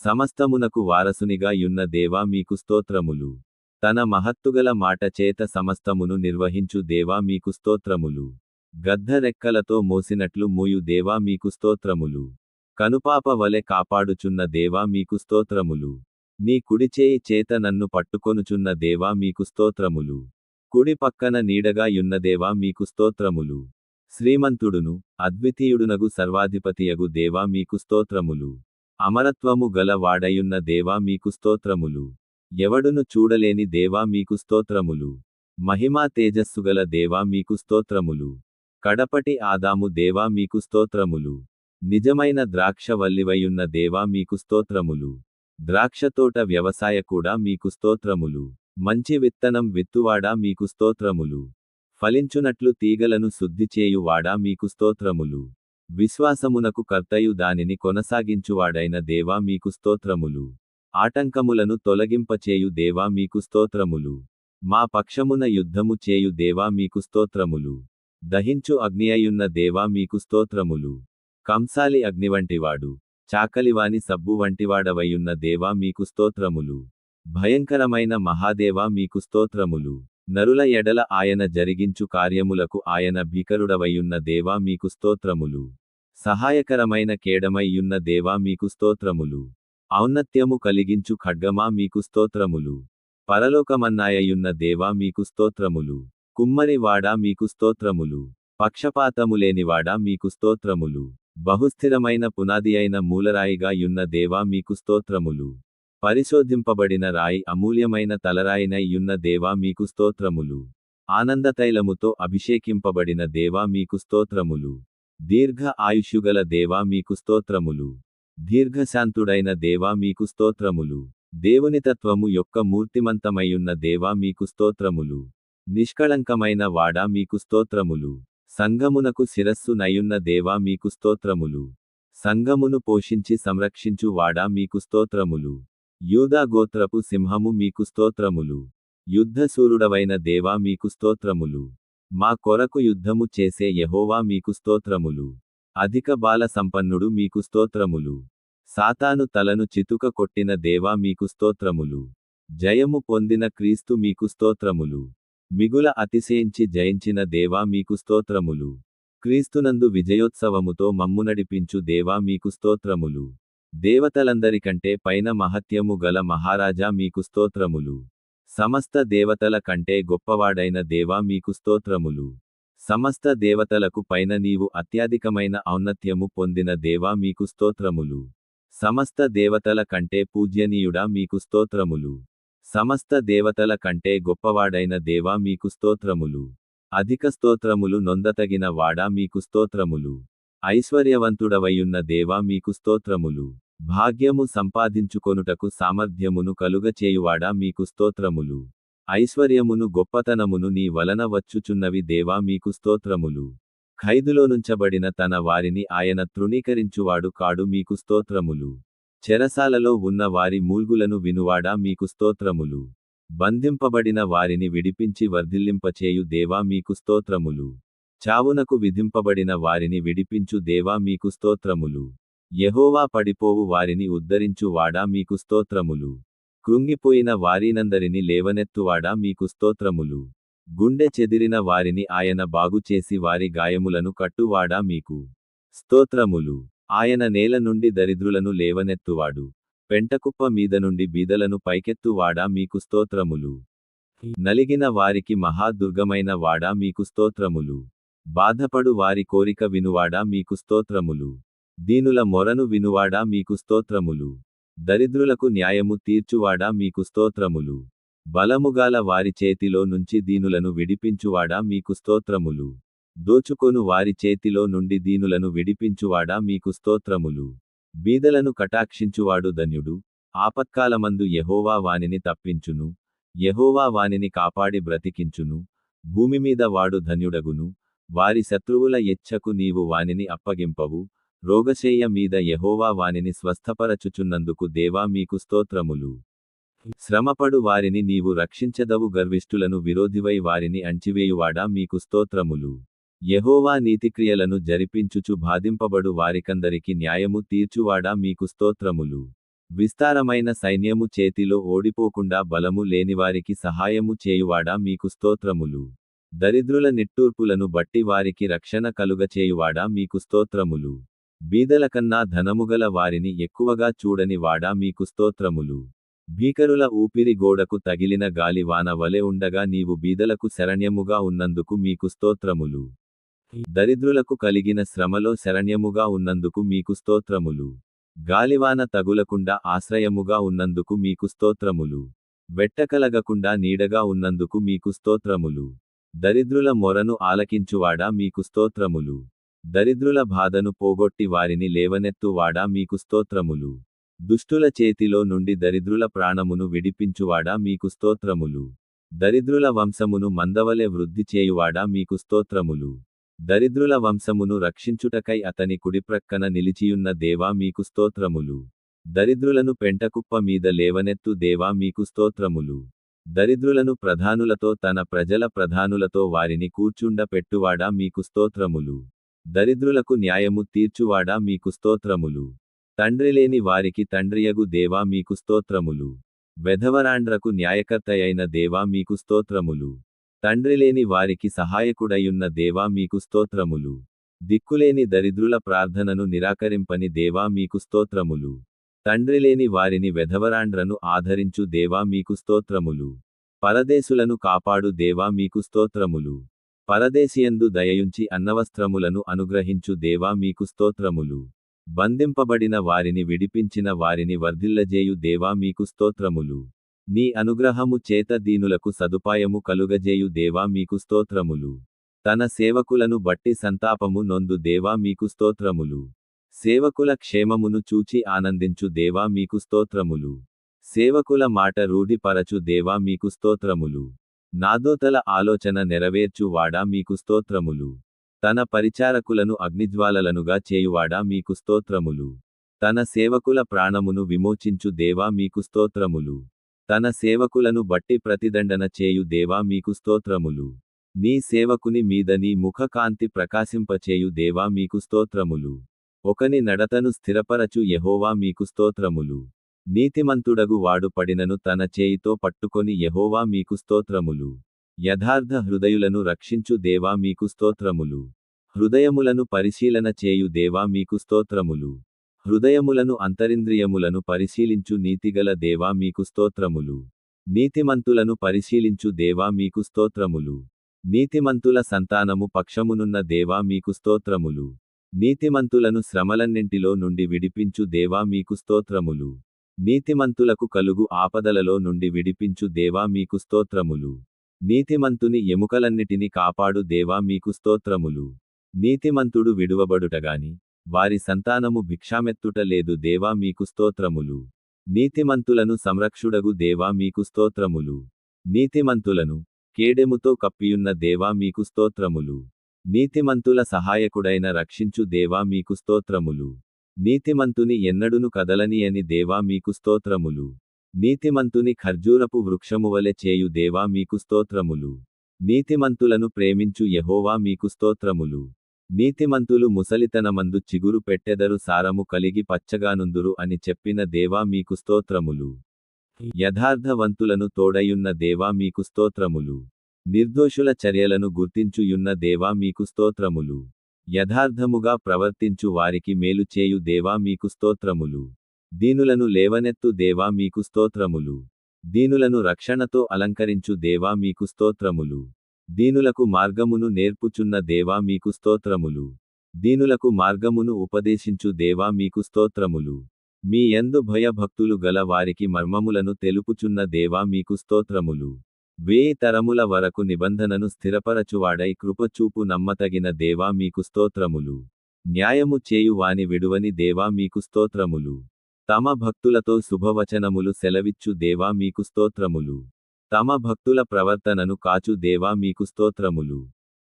సమస్తమునకు వారసునిగా యున్న దేవా మీకు స్తోత్రములు. తన మహత్తుగల మాట చేత సమస్తమును నిర్వహించు దేవా మీకు స్తోత్రములు. గద్ద రెక్కలతో మోసినట్లు మోయు దేవా మీకు స్తోత్రములు. కనుపాప వలె కాపాడుచున్న దేవా మీకు స్తోత్రములు. నీ కుడిచేయి చేత నన్ను పట్టుకొనుచున్న దేవా మీకు స్తోత్రములు. కుడి పక్కన నీడగా యున్న దేవా మీకు స్తోత్రములు. శ్రీమంతుడును అద్వితీయుడునగు సర్వాధిపతియగు దేవా మీకు స్తోత్రములు. అమరత్వము గల వాడయున్న దేవా మీకు స్తోత్రములు. ఎవడును చూడలేని దేవా మీకు స్తోత్రములు. మహిమా తేజస్సుగల దేవా మీకు స్తోత్రములు. కడపటి ఆదాము దేవా మీకు స్తోత్రములు. నిజమైన ద్రాక్ష వల్లివయున్న దేవా మీకు స్తోత్రములు. ద్రాక్షతోట వ్యవసాయ కూడా మీకు స్తోత్రములు. మంచి విత్తనం విత్తువాడా మీకు స్తోత్రములు. ఫలించునట్లు తీగలను శుద్ధి చేయువాడా మీకు స్తోత్రములు. విశ్వాసమునకు కర్తయు దానిని కొనసాగించువాడైన దేవా మీకు స్తోత్రములు. ఆటంకములను తొలగింపచేయు దేవా మీకు స్తోత్రములు. మా పక్షమున యుద్ధము చేయు దేవా మీకు స్తోత్రములు. దహించు అగ్నియయున్న దేవా మీకు స్తోత్రములు. కంసాలి అగ్నివంటివాడు చాకలివాని సబ్బు వంటివాడవయున్న దేవా మీకు స్తోత్రములు. భయంకరమైన మహాదేవా మీకు స్తోత్రములు. నరుల ఎడల ఆయన జరిగించు కార్యములకు ఆయన భీకరుడవయున్న దేవా మీకు స్తోత్రములు. సహాయకరమైన కేడమయ్యున్న దేవా మీకు స్తోత్రములు. ఔన్నత్యము కలిగించు ఖడ్గమా మీకు స్తోత్రములు. పరలోకమన్నాయయున్న దేవా మీకు స్తోత్రములు. కుమ్మరివాడా మీకు స్తోత్రములు. పక్షపాతములేనివాడా మీకు స్తోత్రములు. బహుస్థిరమైన పునాది అయిన మూలరాయిగా యున్న దేవా మీకు స్తోత్రములు. పరిశోధింపబడిన రాయి అమూల్యమైన తలరాయినై యున్న దేవా మీకు స్తోత్రములు. ఆనందతైలముతో అభిషేకింపబడిన దేవా మీకు స్తోత్రములు. దీర్ఘ ఆయుష్యుగల దేవా మీకు స్తోత్రములు. దీర్ఘశాంతుడైన దేవా మీకు స్తోత్రములు. దేవునితత్వము యొక్క మూర్తిమంతమయ్యున్న దేవా మీకు స్తోత్రములు. నిష్కళంకమైన వాడా మీకు స్తోత్రములు. సంఘమునకు శిరస్సు నయున్న దేవా మీకు స్తోత్రములు. సంఘమును పోషించి సంరక్షించు వాడా మీకు స్తోత్రములు. యూదా గోత్రపు సింహము మీకు స్తోత్రములు. యుద్ధశూరుడవైన దేవా మీకు స్తోత్రములు. మా కొరకు యుద్ధము చేసే యెహోవా మీకు స్తోత్రములు. అధిక బాల సంపన్నుడు మీకు స్తోత్రములు. సాతాను తలను చితుక కొట్టిన దేవా మీకు స్తోత్రములు. జయము పొందిన క్రీస్తు మీకు స్తోత్రములు. మిగుల అతిశయించి జయించిన దేవా మీకు స్తోత్రములు. క్రీస్తునందు విజయోత్సవముతో మమ్ము నడిపించు దేవా మీకు స్తోత్రములు. దేవతలందరికంటే పైన మహత్యము గల మహారాజా మీకు స్తోత్రములు. సమస్త దేవతల కంటే గొప్పవాడైన దేవా మీకు స్తోత్రములు. సమస్త దేవతలకు పైన నీవు అత్యధికమైన ఔన్నత్యము పొందిన దేవా మీకు స్తోత్రములు. సమస్త దేవతల కంటే పూజ్యనీయుడా మీకు స్తోత్రములు. సమస్త దేవతల కంటే గొప్పవాడైన దేవా మీకు స్తోత్రములు. అధిక స్తోత్రములు నొందతగిన వాడా మీకు స్తోత్రములు. ఐశ్వర్యవంతుడవయున్న దేవా మీకు స్తోత్రములు. భాగ్యము సంపాదించుకొనుటకు సామర్థ్యమును కలుగచేయువాడా మీకు స్తోత్రములు. ఐశ్వర్యమును గొప్పతనమును నీ వలన వచ్చుచున్నవి దేవా మీకు స్తోత్రములు. ఖైదులోనుంచబడిన తన వారిని ఆయన తృణీకరించువాడు కాడు మీకు స్తోత్రములు. చెరసాలలో ఉన్న వారి మూల్గులను వినువాడా మీకు స్తోత్రములు. బంధింపబడిన వారిని విడిపించి వర్ధిల్లింపచేయు దేవా మీకు స్తోత్రములు. చావునకు విధింపబడిన వారిని విడిపించు దేవా మీకు స్తోత్రములు. యెహోవా పడిపోవు వారిని ఉద్ధరించు వాడా మీకు స్తోత్రములు. కృంగిపోయిన వారినందరిని లేవనెత్తువాడా మీకు స్తోత్రములు. గుండె చెదిరిన వారిని ఆయన బాగుచేసి వారి గాయములను కట్టువాడా మీకు స్తోత్రములు. ఆయన నేల నుండి దరిద్రులను లేవనెత్తువాడు. పెంటకుప్ప మీద నుండి బీదలను పైకెత్తువాడా మీకు స్తోత్రములు. నలిగిన వారికి మహాదుర్గమైన వాడా మీకు స్తోత్రములు. బాధపడు వారి కోరిక వినువాడా మీకు స్తోత్రములు. దీనుల మొరను వినువాడా మీకు స్తోత్రములు. దరిద్రులకు న్యాయము తీర్చువాడా మీకు స్తోత్రములు. బలముగాల వారి చేతిలో నుంచి దీనులను విడిపించువాడా మీకు స్తోత్రములు. దోచుకొను వారి చేతిలో నుండి దీనులను విడిపించువాడా మీకు స్తోత్రములు. బీదలను కటాక్షించువాడు ధన్యుడు. ఆపత్కాలమందు యెహోవా వానిని తప్పించును. యెహోవా వానిని కాపాడి బ్రతికించును. భూమిమీద వాడు ధన్యుడగును. వారి శత్రువుల ఎచ్చకు నీవు వానిని అప్పగింపవు. రోగశయ్య మీద యెహోవా వానిని స్వస్థపరచుచున్నందుకు దేవా మీకు స్తోత్రములు. శ్రమపడు వారిని నీవు రక్షించెదవు. గర్విష్ఠులను విరోధివై వారిని అణచివేయువాడా మీకు స్తోత్రములు. యెహోవా నీతిక్రియలను జరిపించుచు బాధింపబడు వారికందరికి న్యాయము తీర్చువాడా మీకు స్తోత్రములు. విస్తారమైన సైన్యము చేతిలో ఓడిపోకుండా బలము లేనివారికి సహాయము చేయువాడా మీకు స్తోత్రములు. దరిద్రుల నిట్టూర్పులను బట్టి వారికి రక్షణ కలుగచేయువాడా మీకు స్తోత్రములు. బీదల కన్నా ధనముగల వారిని ఎక్కువగా చూడని వాడా మీకు స్తోత్రములు. భీకరుల ఊపిరి గోడకు తగిలిన గాలి వాన వలె ఉండగా నీవు బీదలకు శరణ్యముగా ఉన్నందుకు మీకు స్తోత్రములు. దరిద్రులకు కలిగిన శ్రమలో శరణ్యముగా ఉన్నందుకు మీకు స్తోత్రములు. గాలివాన తగులకుండా ఆశ్రయముగా ఉన్నందుకు మీకు స్తోత్రములు. వెట్టకలగకుండా నీడగా ఉన్నందుకు మీకు స్తోత్రములు. దరిద్రుల మొరను ఆలకించువాడా మీకు స్తోత్రములు. దరిద్రుల బాధను పోగొట్టి వారిని లేవనెత్తువాడా మీకు స్తోత్రములు. దుష్టుల చేతిలో నుండి దరిద్రుల ప్రాణమును విడిపించువాడా మీకు స్తోత్రములు. దరిద్రుల వంశమును మందవలె వృద్ధి చేయువాడా మీకు స్తోత్రములు. దరిద్రుల వంశమును రక్షించుటకై అతని కుడిప్రక్కన నిలిచియున్న దేవా మీకు స్తోత్రములు. దరిద్రులను పెంటకుప్ప మీద లేవనెత్తు దేవా మీకు స్తోత్రములు. దరిద్రులను ప్రధానులతో తన ప్రజల ప్రధానులతో వారిని కూర్చుండ పెట్టువాడా మీకు స్తోత్రములు. దరిద్రులకు న్యాయము తీర్చువాడా మీకు స్తోత్రములు. తండ్రిలేని వారికి తండ్రియగు దేవా మీకు స్తోత్రములు. వెధవరాండ్రకు న్యాయకర్తయైన దేవా మీకు స్తోత్రములు. తండ్రిలేని వారికి సహాయకుడయున్న దేవా మీకు స్తోత్రములు. దిక్కులేని దరిద్రుల ప్రార్థనను నిరాకరింపని దేవా మీకు స్తోత్రములు. తండ్రిలేని వారిని వెధవరాండ్రను ఆదరించు దేవా మీకు స్తోత్రములు. పరదేశులను కాపాడు దేవా మీకు స్తోత్రములు. పరదేశియందు దయయుంచి అన్నవస్త్రములను అనుగ్రహించు దేవా మీకు స్తోత్రములు. బంధింపబడిన వారిని విడిపించిన వారిని వర్ధిల్లజేయు దేవా మీకు స్తోత్రములు. నీ అనుగ్రహము చేత దీనులకు సదుపాయము కలుగజేయు దేవా మీకు స్తోత్రములు. తన సేవకులను బట్టి సంతాపము నొందు దేవా మీకు స్తోత్రములు. సేవకుల క్షేమమును చూచి ఆనందించు దేవా మీకు స్తోత్రములు. సేవకుల మాట రూఢిపరచు దేవా మీకు స్తోత్రములు. నాదోతల ఆలోచన నెరవేర్చు వాడా మీకు స్తోత్రములు. తన పరిచారకులను అగ్నిజ్వాలలనుగా చేయువాడా మీకు స్తోత్రములు. తన సేవకుల ప్రాణమును విమోచించు దేవా మీకు స్తోత్రములు. తన సేవకులను బట్టి ప్రతిదండన చేయు దేవా మీకు స్తోత్రములు. నీ సేవకుని మీద నీ ముఖ కాంతి ప్రకాశింపచేయు దేవా మీకు స్తోత్రములు. ఒకని నడతను స్థిరపరచు యెహోవా మీకు స్తోత్రములు. నీతిమంతుడగు వాడు పడినను తన చేయితో పట్టుకొని యెహోవా మీకు స్తోత్రములు. యథార్థ హృదయులను రక్షించు దేవా మీకు స్తోత్రములు. హృదయములను పరిశీలన చేయు దేవా మీకు స్తోత్రములు. హృదయములను అంతరింద్రియములను పరిశీలించు నీతిగల దేవా మీకు స్తోత్రములు. నీతిమంతులను పరిశీలించు దేవా మీకు స్తోత్రములు. నీతిమంతుల సంతానము పక్షమునున్న దేవా మీకు స్తోత్రములు. నీతిమంతులను శ్రమలన్నింటిలో నుండి విడిపించు దేవా మీకు స్తోత్రములు. నీతిమంతులకు కలుగు ఆపదలలో నుండి విడిపించు దేవా మీకు స్తోత్రములు. నీతిమంతుని ఎముకలన్నిటిని కాపాడు దేవా మీకు స్తోత్రములు. నీతిమంతుడు విడువబడుటగాని వారి సంతానము భిక్షామెత్తుట లేదు దేవా మీకు స్తోత్రములు. నీతిమంతులను సంరక్షుడగు దేవా మీకు స్తోత్రములు. నీతిమంతులను కేడెముతో కప్పియున్న దేవా మీకు స్తోత్రములు. నీతిమంతుల సహాయకుడైన రక్షించు దేవా మీకు స్తోత్రములు. నీతిమంతుని ఎన్నడును కదలనియని దేవా మీకు స్తోత్రములు. నీతిమంతుని ఖర్జూరపు వృక్షమువలె చేయు దేవా మీకు స్తోత్రములు. నీతిమంతులను ప్రేమించు యెహోవా మీకు స్తోత్రములు. నీతిమంతులు ముసలితనమందు చిగురు పెట్టెదరు సారము కలిగి పచ్చగానుందురు అని చెప్పిన దేవా మీకు స్తోత్రములు. యథార్థవంతులను తోడయున్న దేవా మీకు స్తోత్రములు. నిర్దోషుల చర్యలను గుర్తించుయున్న దేవా మీకు స్తోత్రములు. యథార్థముగా ప్రవర్తించు వారికి మేలు చేయు దేవా మీకు స్తోత్రములు. దీనులను లేవనెత్తు దేవా మీకు స్తోత్రములు. దీనులను రక్షణతో అలంకరించు దేవా మీకు స్తోత్రములు. దీనులకు మార్గమును నేర్పుచున్న దేవా మీకు స్తోత్రములు. దీనులకు మార్గమును ఉపదేశించు దేవా మీకు స్తోత్రములు. మీ యందు భయభక్తులు గల వారికి మర్మములను తెలుపుచున్న దేవా మీకు స్తోత్రములు. 1000 తరముల వరకు నిబంధనను స్థిరపరచువాడై కృపచూపు నమ్మతగిన దేవా మీకు స్తోత్రములు. న్యాయము చేయు వాని విడువని దేవా మీకు స్తోత్రములు. తమ భక్తులతో శుభవచనములు సెలవిచ్చు దేవా మీకు స్తోత్రములు. తమ భక్తుల ప్రవర్తనను కాచు దేవా మీకు స్తోత్రములు.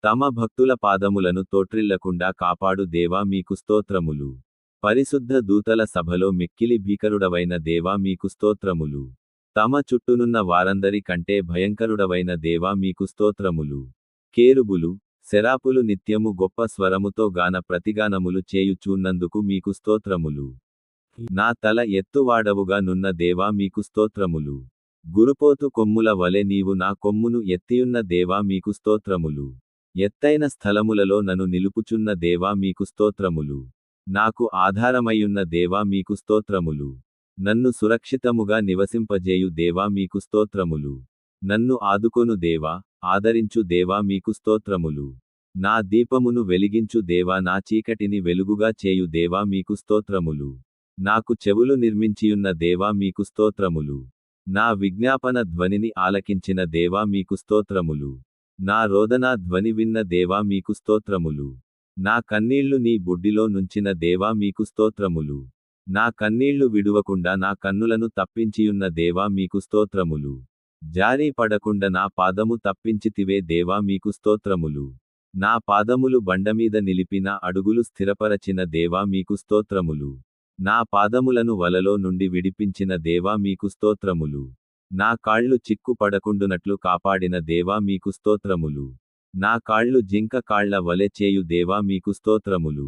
తమ భక్తుల పాదములను తోట్రిల్లకుండా కాపాడు దేవా మీకు స్తోత్రములు. పరిశుద్ధ దూతల సభలో మిక్కిలి భీకరుడవైన దేవా మీకు స్తోత్రములు. తమ చుట్టూనున్న వారందరి కంటే భయంకరుడవైన దేవా మీకు స్తోత్రములు. కేరుబులు, సెరాపులు నిత్యము గొప్ప స్వరముతో గాన ప్రతిగానములు చేయుచూన్నందుకు మీకు స్తోత్రములు. నా తల ఎత్తువాడవుగా నున్న దేవా మీకు స్తోత్రములు. గురుపోతు కొమ్ముల వలె నీవు నా కొమ్మును ఎత్తియున్న దేవా మీకు స్తోత్రములు. ఎత్తైన స్థలములలో నన్ను నిలుపుచున్న దేవా మీకు స్తోత్రములు. నాకు ఆధారమయ్యున్న దేవా మీకు స్తోత్రములు. నన్ను సురక్షితముగా నివసింపజేయు దేవా మీకు స్తోత్రములు. నన్ను ఆదుకొను దేవా, ఆదరించు దేవా మీకు స్తోత్రములు. నా దీపమును వెలిగించు దేవా, నా చీకటిని వెలుగుగా చేయు దేవా మీకు స్తోత్రములు. నాకు చెవులు నిర్మించియున్న దేవా మీకు స్తోత్రములు. నా విజ్ఞాపన ధ్వనిని ఆలకించిన దేవా మీకు స్తోత్రములు. నా రోదనా ధ్వని విన్న దేవా మీకు స్తోత్రములు. నా కన్నీళ్లు నీ బుడ్డిలో నుంచిన దేవా మీకు స్తోత్రములు. నా కన్నీళ్లు విడువకుండా నా కన్నులను తప్పించియున్న దేవా మీకు స్తోత్రములు. జారీ పడకుండా నా పాదము తప్పించితివే దేవా మీకు స్తోత్రములు. నా పాదములు బండమీద నిలిపిన అడుగులు స్థిరపరచిన దేవా మీకు స్తోత్రములు. నా పాదములను వలలో నుండి విడిపించిన దేవా మీకు స్తోత్రములు. నా కాళ్ళు చిక్కు పడకుండునట్లు కాపాడిన దేవా మీకు స్తోత్రములు. నా కాళ్ళు జింక కాళ్ల వలె చేయు దేవా మీకు స్తోత్రములు.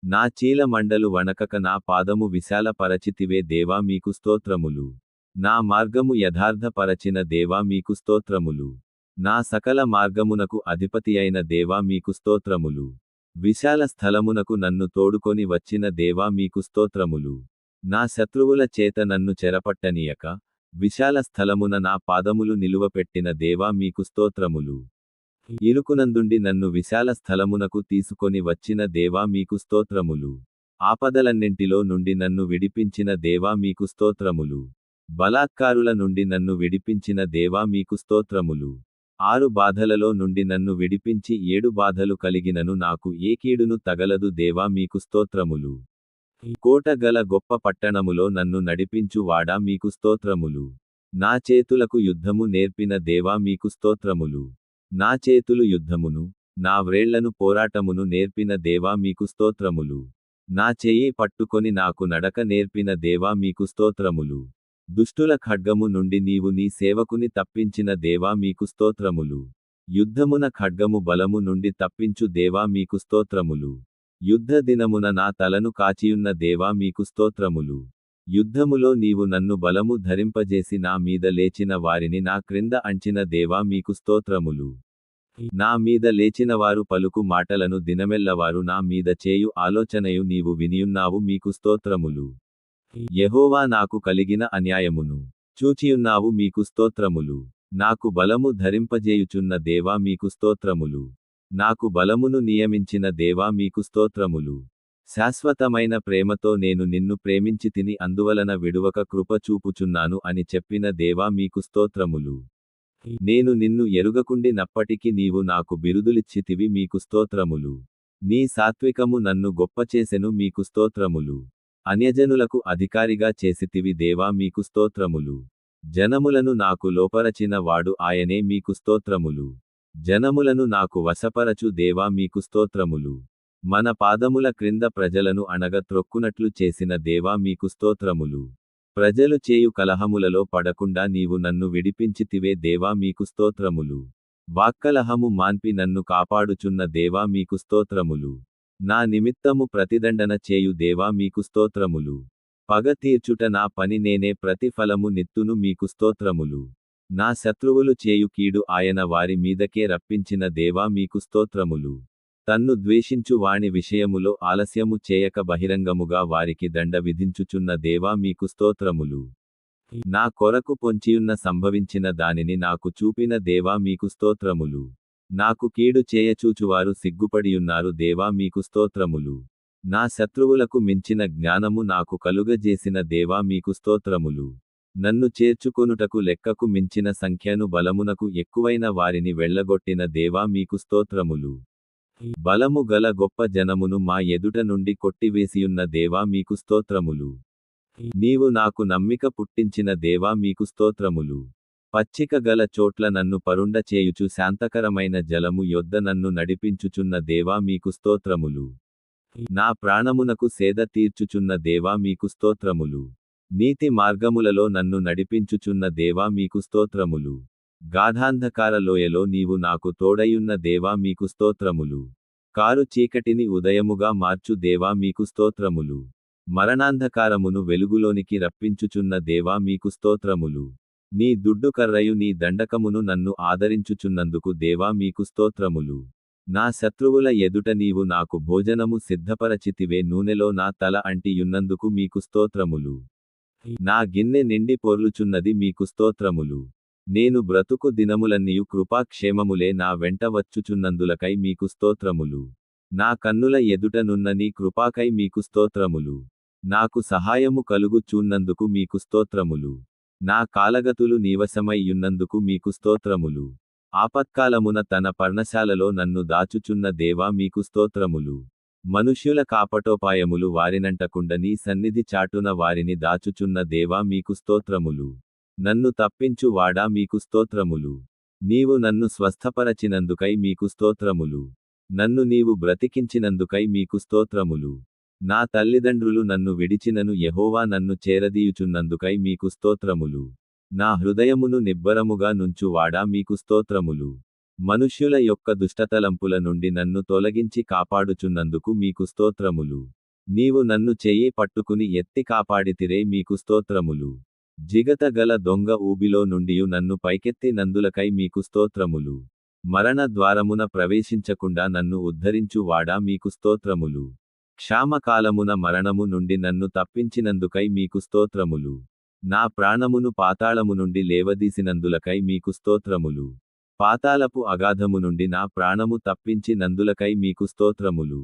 నా చీల మండలు వణకక నా పాదము విశాల పరచితివే దేవా మీకు స్తోత్రములు. నా మార్గము యథార్థపరచిన దేవా మీకు స్తోత్రములు. నా సకల మార్గమునకు అధిపతియైన దేవా మీకు స్తోత్రములు. విశాల స్థలమునకు నన్ను తోడుకొని వచ్చిన దేవా మీకు స్తోత్రములు. నా శత్రువుల చేత నన్ను చెరపట్టనీయక విశాల స్థలమున నా పాదములు నిలువపెట్టిన దేవా మీకు స్తోత్రములు. ఇరుకునందుండి నన్ను విశాల స్థలమునకు తీసుకొని వచ్చిన దేవా మీకు స్తోత్రములు. ఆపదలన్నింటిలో నుండి నన్ను విడిపించిన దేవా మీకు స్తోత్రములు. బలాత్కారుల నుండి నన్ను విడిపించిన దేవా మీకు స్తోత్రములు. 6 బాధలలో నుండి నన్ను విడిపించి 7 బాధలు కలిగినను నాకు ఏ కీడును తగలదు దేవా మీకు స్తోత్రములు. కోట గల గొప్ప పట్టణములో నన్ను నడిపించు వాడా మీకు స్తోత్రములు. నా చేతులకు యుద్ధము నేర్పిన దేవా మీకు స్తోత్రములు. నా చేతులు యుద్ధమును, నా వ్రేళ్లను పోరాటమును నేర్పిన దేవా మీకు స్తోత్రములు. నా చెయ్యి పట్టుకొని నాకు నడక నేర్పిన దేవా మీకు స్తోత్రములు. దుష్టుల ఖడ్గము నుండి నీవు నీ సేవకుని తప్పించిన దేవా మీకు స్తోత్రములు. యుద్ధమున ఖడ్గము బలము నుండి తప్పించు దేవా మీకు స్తోత్రములు. యుద్ధ దినమున నా తలను కాచియున్న దేవా మీకు స్తోత్రములు. యుద్ధములో నీవు నన్ను బలము ధరింపజేసి నా మీద లేచిన వారిని నా క్రింద అంచిన దేవా మీకు స్తోత్రములు. నా మీద లేచినవారు పలుకు మాటలను దినమెల్లవారు నా మీద చేయు ఆలోచనయు నీవు వినియున్నావు మీకు స్తోత్రములు. యెహోవా నాకు కలిగిన అన్యాయమును చూచియున్నావు మీకు స్తోత్రములు. నాకు బలము ధరింపజేయుచున్న దేవా మీకు స్తోత్రములు. నాకు బలమును నియమించిన దేవా మీకు స్తోత్రములు. శాశ్వతమైన ప్రేమతో నేను నిన్ను ప్రేమించితిని అందువలన విడువక కృప చూపుచున్నాను అని చెప్పిన దేవా మీకు స్తోత్రములు. నేను నిన్ను ఎరుగకుండినప్పటికి నీవు నాకు బిరుదులిచ్చితివి మీకు స్తోత్రములు. నీ సాత్వికము నన్ను గొప్పచేసెను మీకు స్తోత్రములు. అన్యజనులకు అధికారిగా చేసితివి దేవా మీకు స్తోత్రములు. జనములను నాకు లోపరచిన వాడు ఆయనే మీకు స్తోత్రములు. జనములను నాకు వశపరచు దేవా మీకు స్తోత్రములు. మన పాదముల క్రింద ప్రజలను అణగ త్రొక్కునట్లు చేసిన దేవా మీకు స్తోత్రములు. ప్రజలు చేయు కలహములలో పడకుండా నీవు నన్ను విడిపించితివే దేవా మీకు స్తోత్రములు. వాక్కలహము మాన్పి నన్ను కాపాడుచున్న దేవా మీకు స్తోత్రములు. నా నిమిత్తము ప్రతిదండన చేయు దేవా మీకు స్తోత్రములు. పగ తీర్చుట నా పని నేనే ప్రతిఫలము నిత్తును మీకు స్తోత్రములు. నా శత్రువులు చేయు కీడు ఆయన వారి మీదకే రప్పించిన దేవా మీకు స్తోత్రములు. తన్ను ద్వేషించు వాని విషయములో ఆలస్యము చేయక బహిరంగముగా వారికి దండ విధించుచున్న దేవా మీకు స్తోత్రములు. నా కొరకు పొంచియున్న సంభవించిన దానిని నాకు చూపిన దేవా మీకు స్తోత్రములు. నాకు కీడు చేయచూచువారు సిగ్గుపడియున్నారు దేవా మీకు స్తోత్రములు. నా శత్రువులకు మించిన జ్ఞానము నాకు కలుగజేసిన దేవా మీకు స్తోత్రములు. నన్ను చేర్చుకొనుటకు లెక్కకు మించిన సంఖ్యను బలమునకు ఎక్కువైన వారిని వెళ్ళగొట్టిన దేవా మీకు స్తోత్రములు. బలము గల గొప్ప జనమును మా ఎదుట నుండి కొట్టివేసియున్న దేవా మీకు స్తోత్రములు. నీవు నాకు నమ్మిక పుట్టించిన దేవా మీకు స్తోత్రములు. పచ్చిక గల చోట్ల నన్ను పరుండ చేయుచు శాంతకరమైన జలము యొద్ద నన్ను నడిపించుచున్న దేవా మీకు స్తోత్రములు. నా ప్రాణమునకు సేద తీర్చుచున్న దేవా మీకు స్తోత్రములు. నీతి మార్గములలో నన్ను నడిపించుచున్న దేవా మీకు స్తోత్రములు. గాఢాంధకార లోయలో నీవు నాకు తోడయున్న దేవా మీకు స్తోత్రములు. కారు చీకటిని ఉదయముగా మార్చు దేవా మీకు స్తోత్రములు. మరణాంధకారమును వెలుగులోనికి రప్పించుచున్న దేవా మీకు స్తోత్రములు. నీ దుడ్డు కర్రయు నీ దండకమును నన్ను ఆదరించుచున్నందుకు దేవా మీకు స్తోత్రములు. నా శత్రువుల ఎదుట నీవు నాకు భోజనము సిద్ధపరచితివే, నూనెలో నా తల అంటియున్నందుకు మీకు స్తోత్రములు. నా గిన్నె నిండి పొర్లుచున్నది మీకు స్తోత్రములు. నేను బ్రతుకు దినములన్నీయు కృపాక్షేమములే నా వెంట వచ్చుచున్నందులకై మీకు స్తోత్రములు. నా కన్నుల ఎదుట నున్న నీ కృపాకై మీకు స్తోత్రములు. నాకు సహాయము కలుగుచూన్నందుకు మీకు స్తోత్రములు. నా కాలగతులు నీవశమై యున్నందుకు మీకు స్తోత్రములు. ఆపత్కాలమున తన పర్ణశాలలో నన్ను దాచుచున్న దేవా మీకు స్తోత్రములు. మనుష్యుల కాపటోపాయములు వారినంటకుండ నీ సన్నిధి చాటున వారిని దాచుచున్న దేవా మీకు స్తోత్రములు. నన్ను తప్పించు వాడా మీకు స్తోత్రములు. నీవు నన్ను స్వస్థపరచినందుకై మీకు స్తోత్రములు. నన్ను నీవు బ్రతికించినందుకై మీకు స్తోత్రములు. నా తల్లిదండ్రులు నన్ను విడిచినను యెహోవా నన్ను చేరదీయుచున్నందుకై మీకు స్తోత్రములు. నా హృదయమును నిబ్బరముగా నుంచు వాడా మీకు స్తోత్రములు. మనుష్యుల యొక్క దుష్టతలంపుల నుండి నన్ను తొలగించి కాపాడుచున్నందుకు మీకు స్తోత్రములు. నీవు నన్ను చెయ్యి పట్టుకుని ఎత్తి కాపాడితిరే మీకు స్తోత్రములు. జిగట గల దొంగ ఊబిలో నుండియు నన్ను పైకెత్తి నందులకై మీకు స్తోత్రములు. మరణ ద్వారమున ప్రవేశించకుండా నన్ను ఉద్ధరించు వాడా మీకు స్తోత్రములు. క్షామకాలమున మరణము నుండి నన్ను తప్పించినందుకై మీకు స్తోత్రములు. నా ప్రాణమును పాతాళము నుండి లేవదీసినందులకై మీకు స్తోత్రములు. పాతాళపు అగాధము నుండి నా ప్రాణము తప్పించి నందులకై మీకు స్తోత్రములు.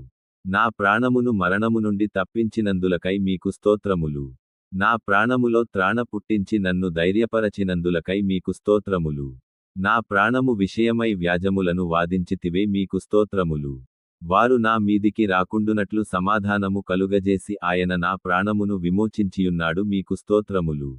నా ప్రాణమును మరణము నుండి తప్పించినందులకై మీకు స్తోత్రములు. నా ప్రాణములో త్రాణ పుట్టించి నన్ను ధైర్యపరచినందులకై మీకు స్తోత్రములు. నా ప్రాణము విషయమై వ్యాజములను వాదించితివే మీకు స్తోత్రములు. వారు నా మీదికి రాకుండునట్లు సమాధానము కలుగజేసి ఆయన నా ప్రాణమును విమోచించియున్నాడు మీకు స్తోత్రములు.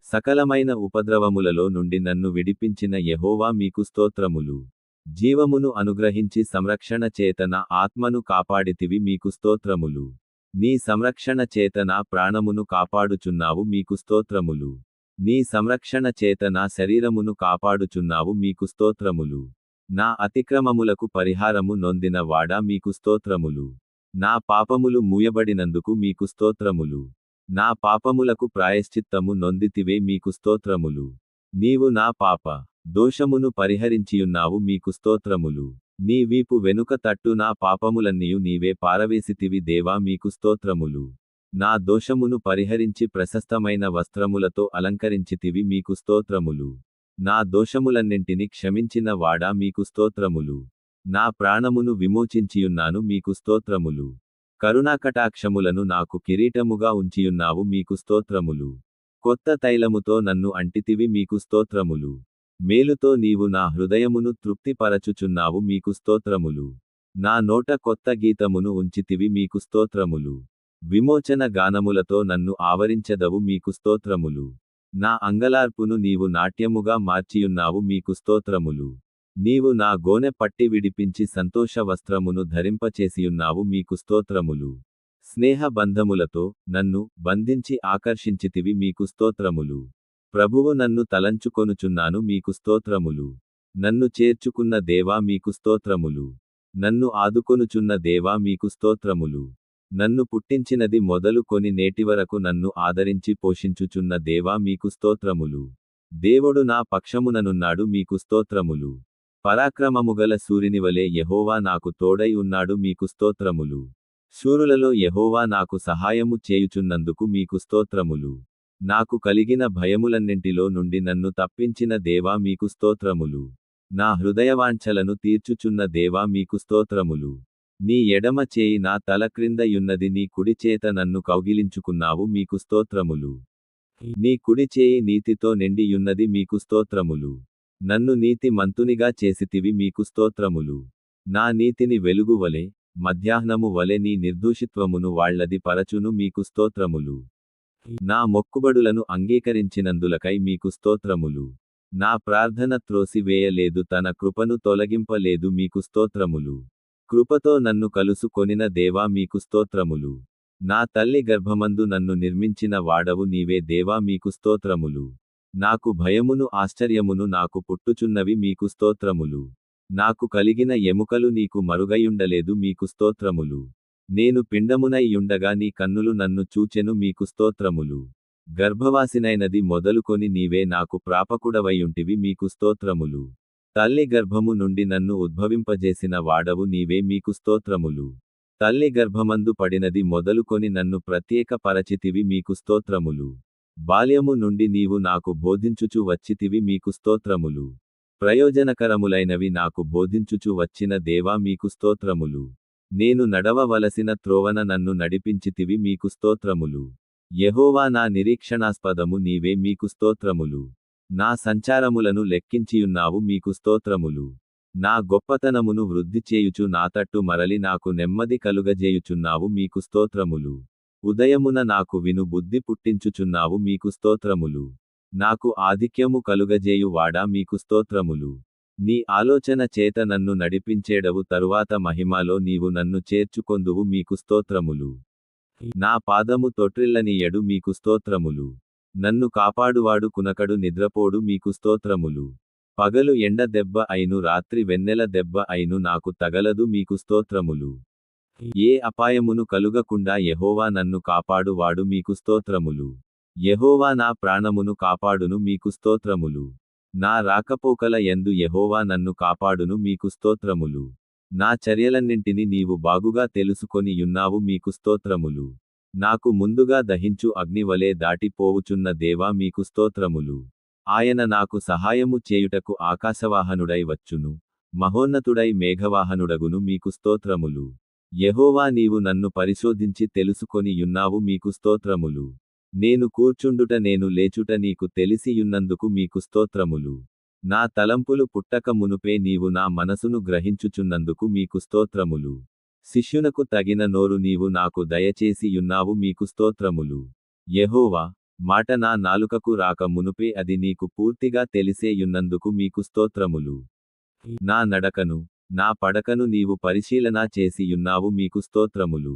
సకలమైన ఉపద్రవములలో నుండి నన్ను విడిపించిన యెహోవా మీకు స్తోత్రములు. జీవమును అనుగ్రహించి సంరక్షణ చేత నా ఆత్మను కాపాడితివి మీకు స్తోత్రములు. నీ సంరక్షణ చేత నా ప్రాణమును కాపాడుచున్నావు మీకు స్తోత్రములు. నీ సంరక్షణ చేత నా శరీరమును కాపాడుచున్నావు మీకు స్తోత్రములు. నా అతిక్రమములకు పరిహారము నొందిన వాడా మీకు స్తోత్రములు. నా పాపములు మూయబడినందుకు మీకు స్తోత్రములు. నా పాపములకు ప్రాయశ్చిత్తము నొందితివే మీకు స్తోత్రములు. నీవు నా పాప దోషమును పరిహరించియున్నావు మీకు స్తోత్రములు. నీ వీపు వెనుక తట్టు నా పాపములన్నీయు నీవే పారవేసితివి దేవా మీకు స్తోత్రములు. నా దోషమును పరిహరించి ప్రశస్తమైన వస్త్రములతో అలంకరించితివి మీకు స్తోత్రములు. నా దోషములన్నింటిని క్షమించిన వాడా మీకు స్తోత్రములు. నా ప్రాణమును విమోచించియున్నాను మీకు స్తోత్రములు. కరుణాకటాక్షములను నాకు కిరీటముగా ఉంచియున్నావు మీకు స్తోత్రములు. కొత్త తైలముతో నన్ను అంటితివి మీకు స్తోత్రములు. మేలుతో నీవు నా హృదయమును తృప్తిపరచుచున్నావు మీకు స్తోత్రములు. నా నోట కొత్త గీతమును ఉంచితివి మీకు స్తోత్రములు. విమోచన గానములతో నన్ను ఆవరించెదవు మీకు స్తోత్రములు. నా అంగలార్పును నీవు నాట్యముగా మార్చియున్నావు మీకు స్తోత్రములు. నీవు నా గోనె పట్టి విడిపించి సంతోష వస్త్రమును ధరింపచేసియున్నావు మీకు స్తోత్రములు. స్నేహ బంధములతో నన్ను బంధించి ఆకర్షించితివి మీకు స్తోత్రములు. ప్రభువు నన్ను తలంచుకొనుచున్నాను మీకు స్తోత్రములు. నన్ను చేర్చుకున్న దేవా మీకు స్తోత్రములు. నన్ను ఆదుకొనుచున్న దేవా మీకు స్తోత్రములు. నన్ను పుట్టించినది మొదలుకొని నేటివరకు నన్ను ఆదరించి పోషించుచున్న దేవా మీకు స్తోత్రములు. దేవుడు నా పక్షముననున్నాడు మీకు స్తోత్రములు. పరాక్రమముగల సూర్యునివలే యెహోవా నాకు తోడై ఉన్నాడు మీకు స్తోత్రములు. శూరులలో యెహోవా నాకు సహాయము చేయుచున్నందుకు మీకు స్తోత్రములు. నాకు కలిగిన భయములన్నింటిలో నుండి నన్ను తప్పించిన దేవా మీకు స్తోత్రములు. నా హృదయవాంఛలను తీర్చుచున్న దేవా మీకు స్తోత్రములు. నీ ఎడమ చేయి నా తల క్రింద యున్నది, నీ కుడి చేత నన్ను కౌగిలించుకున్నావు, మీకు స్తోత్రములు. నీ కుడి చేయి నీతితో నిండి యున్నది, మీకు స్తోత్రములు. నన్ను నీతి మంతునిగా చేసితివి, మీకు స్తోత్రములు. నా నీతిని వెలుగు వలె, మధ్యాహ్నము వలె నీ నిర్దోషిత్వమును వాళ్ళది పరచును, మీకు స్తోత్రములు. నా మొక్కుబడులను అంగీకరించినందులకై మీకు స్తోత్రములు. నా ప్రార్థన త్రోసివేయలేదు, తన కృపను తొలగింపలేదు, మీకు స్తోత్రములు. కృపతో నన్ను కలుసుకొనిన దేవా, మీకు స్తోత్రములు. నా తల్లి గర్భమందు నన్ను నిర్మించిన వాడవు నీవే దేవా, మీకు స్తోత్రములు. నాకు భయమును ఆశ్చర్యమును నాకు పుట్టుచున్నవి, మీకు స్తోత్రములు. నాకు కలిగిన ఎముకలు నీకు మరుగయుండలేదు, మీకు స్తోత్రములు. నేను పిండమునై యుండగా నీ కన్నులు నన్ను చూచెను, మీకు స్తోత్రములు. గర్భవాసినైనది మొదలుకొని నీవే నాకు ప్రాపకుడవైయుంటివి, మీకు స్తోత్రములు. తల్లి గర్భము నుండి నన్ను ఉద్భవింపజేసిన వాడవు నీవే, మీకు స్తోత్రములు. తల్లి గర్భమందు పడినది మొదలుకొని నన్ను ప్రత్యేక పరచితివి, మీకు స్తోత్రములు. బాల్యము నుండి నీవు నాకు బోధించుచు వచ్చితివి, మీకు స్తోత్రములు. ప్రయోజనకరములైనవి నాకు బోధించుచు వచ్చిన దేవా, మీకు స్తోత్రములు. నేను నడవవలసిన త్రోవన నన్ను నడిపించితివి, మీకు స్తోత్రములు. యెహోవా నా నిరీక్షణాస్పదము నీవే, మీకు స్తోత్రములు. నా సంచారములను లెక్కించియున్నావు, మీకు స్తోత్రములు. నా గొప్పతనమును వృద్ధి చేయుచు నా తట్టు మరలి నాకు నెమ్మది కలుగజేయుచున్నావు, మీకు స్తోత్రములు. ఉదయమున నాకు విను బుద్ధి పుట్టించుచున్నావు, మీకు స్తోత్రములు. నాకు ఆధిక్యము కలుగజేయు వాడా, మీకు స్తోత్రములు. నీ ఆలోచన చేత నన్ను నడిపించేడవు, తరువాత మహిమలో నీవు నన్ను చేర్చుకొందువు, మీకు స్తోత్రములు. నా పాదము తొట్రిల్లనీయడు, మీకు స్తోత్రములు. నన్ను కాపాడువాడు కునకడు నిద్రపోడు, మీకు స్తోత్రములు. పగలు ఎండ దెబ్బ అయిను, రాత్రి వెన్నెల దెబ్బ అయిను నాకు తగలదు, మీకు స్తోత్రములు. ఏ అపాయమును కలుగకుండా యెహోవా నన్ను కాపాడువాడు, మీకు స్తోత్రములు. యెహోవా నా ప్రాణమును కాపాడును, మీకు స్తోత్రములు. నా రాకపోకల యందు యెహోవా నన్ను కాపాడును, మీకు స్తోత్రములు. నా చర్యలన్నింటిని నీవు బాగుగా తెలుసుకొని యున్నావు, మీకు స్తోత్రములు. నాకు ముందుగా దహించు అగ్నివలే దాటిపోవుచున్న దేవా, మీకు స్తోత్రములు. ఆయన నాకు సహాయము చేయుటకు ఆకాశవాహనుడై వచ్చును, మహోన్నతుడై మేఘవాహనుడగును, మీకు స్తోత్రములు. యెహోవా నీవు నన్ను పరిశోధించి తెలుసుకొని యున్నావు, మీకు స్తోత్రములు. నేను కూర్చుండుట నేను లేచుట నీకు తెలిసియున్నందుకు, మీకు స్తోత్రములు. నా తలంపులు పుట్టక మునుపే నీవు నా మనసును గ్రహించుచున్నందుకు, మీకు స్తోత్రములు. శిష్యునకు తగిన నోరు నీవు నాకు దయచేసి యున్నావు, మీకు స్తోత్రములు. యెహోవా మాట నా నాలుకకు రాక మునుపే అది నీకు పూర్తిగా తెలిసే యున్నందుకు, మీకు స్తోత్రములు. నా నడకను నా పడకను నీవు పరిశీలన చేసి యున్నావు, మీకు స్తోత్రములు.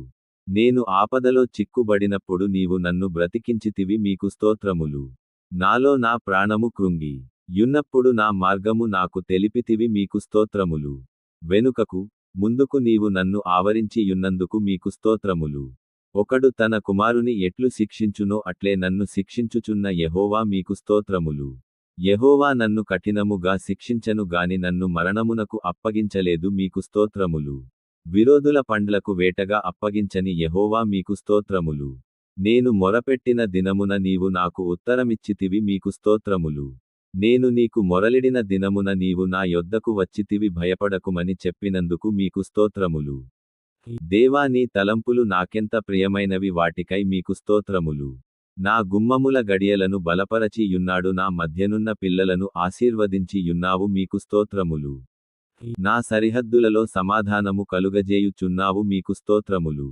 నేను ఆపదలో చిక్కుబడినప్పుడు నీవు నన్ను బ్రతికించితివి, మీకు స్తోత్రములు. నాలో నా ప్రాణము కృంగి యున్నప్పుడు నా మార్గము నాకు తెలిపితివి, మీకు స్తోత్రములు. వెనుకకు ముందుకు నీవు నన్ను ఆవరించి యున్నందుకు, మీకు స్తోత్రములు. ఒకడు తన కుమారుని ఎట్లు శిక్షించునో అట్లే నన్ను శిక్షించుచున్న యెహోవా, మీకు స్తోత్రములు. యెహోవా నన్ను కఠినముగా శిక్షించను గాని నన్ను మరణమునకు అప్పగించలేదు, మీకు స్తోత్రములు. విరోధుల పండ్లకు వేటగా అప్పగించని యెహోవా, మీకు స్తోత్రములు. నేను మొరపెట్టిన దినమున నీవు నాకు ఉత్తరమిచ్చితివి, మీకు స్తోత్రములు. నేను నీకు మొరలిడిన దినమున నీవు నా యొద్దకు వచ్చితివి, భయపడకుమని చెప్పినందుకు, మీకు స్తోత్రములు. దేవా నీ తలంపులు నాకెంత ప్రియమైనవి, వాటికై మీకు స్తోత్రములు. నా గుమ్మముల గడియలను బలపరచి యున్నాడు, నా మధ్యనున్న పిల్లలను ఆశీర్వదించి యున్నావు, మీకు స్తోత్రములు. నా సరిహద్దులలో సమాధానము కలుగజేయుచున్నావు, మీకు స్తోత్రములు.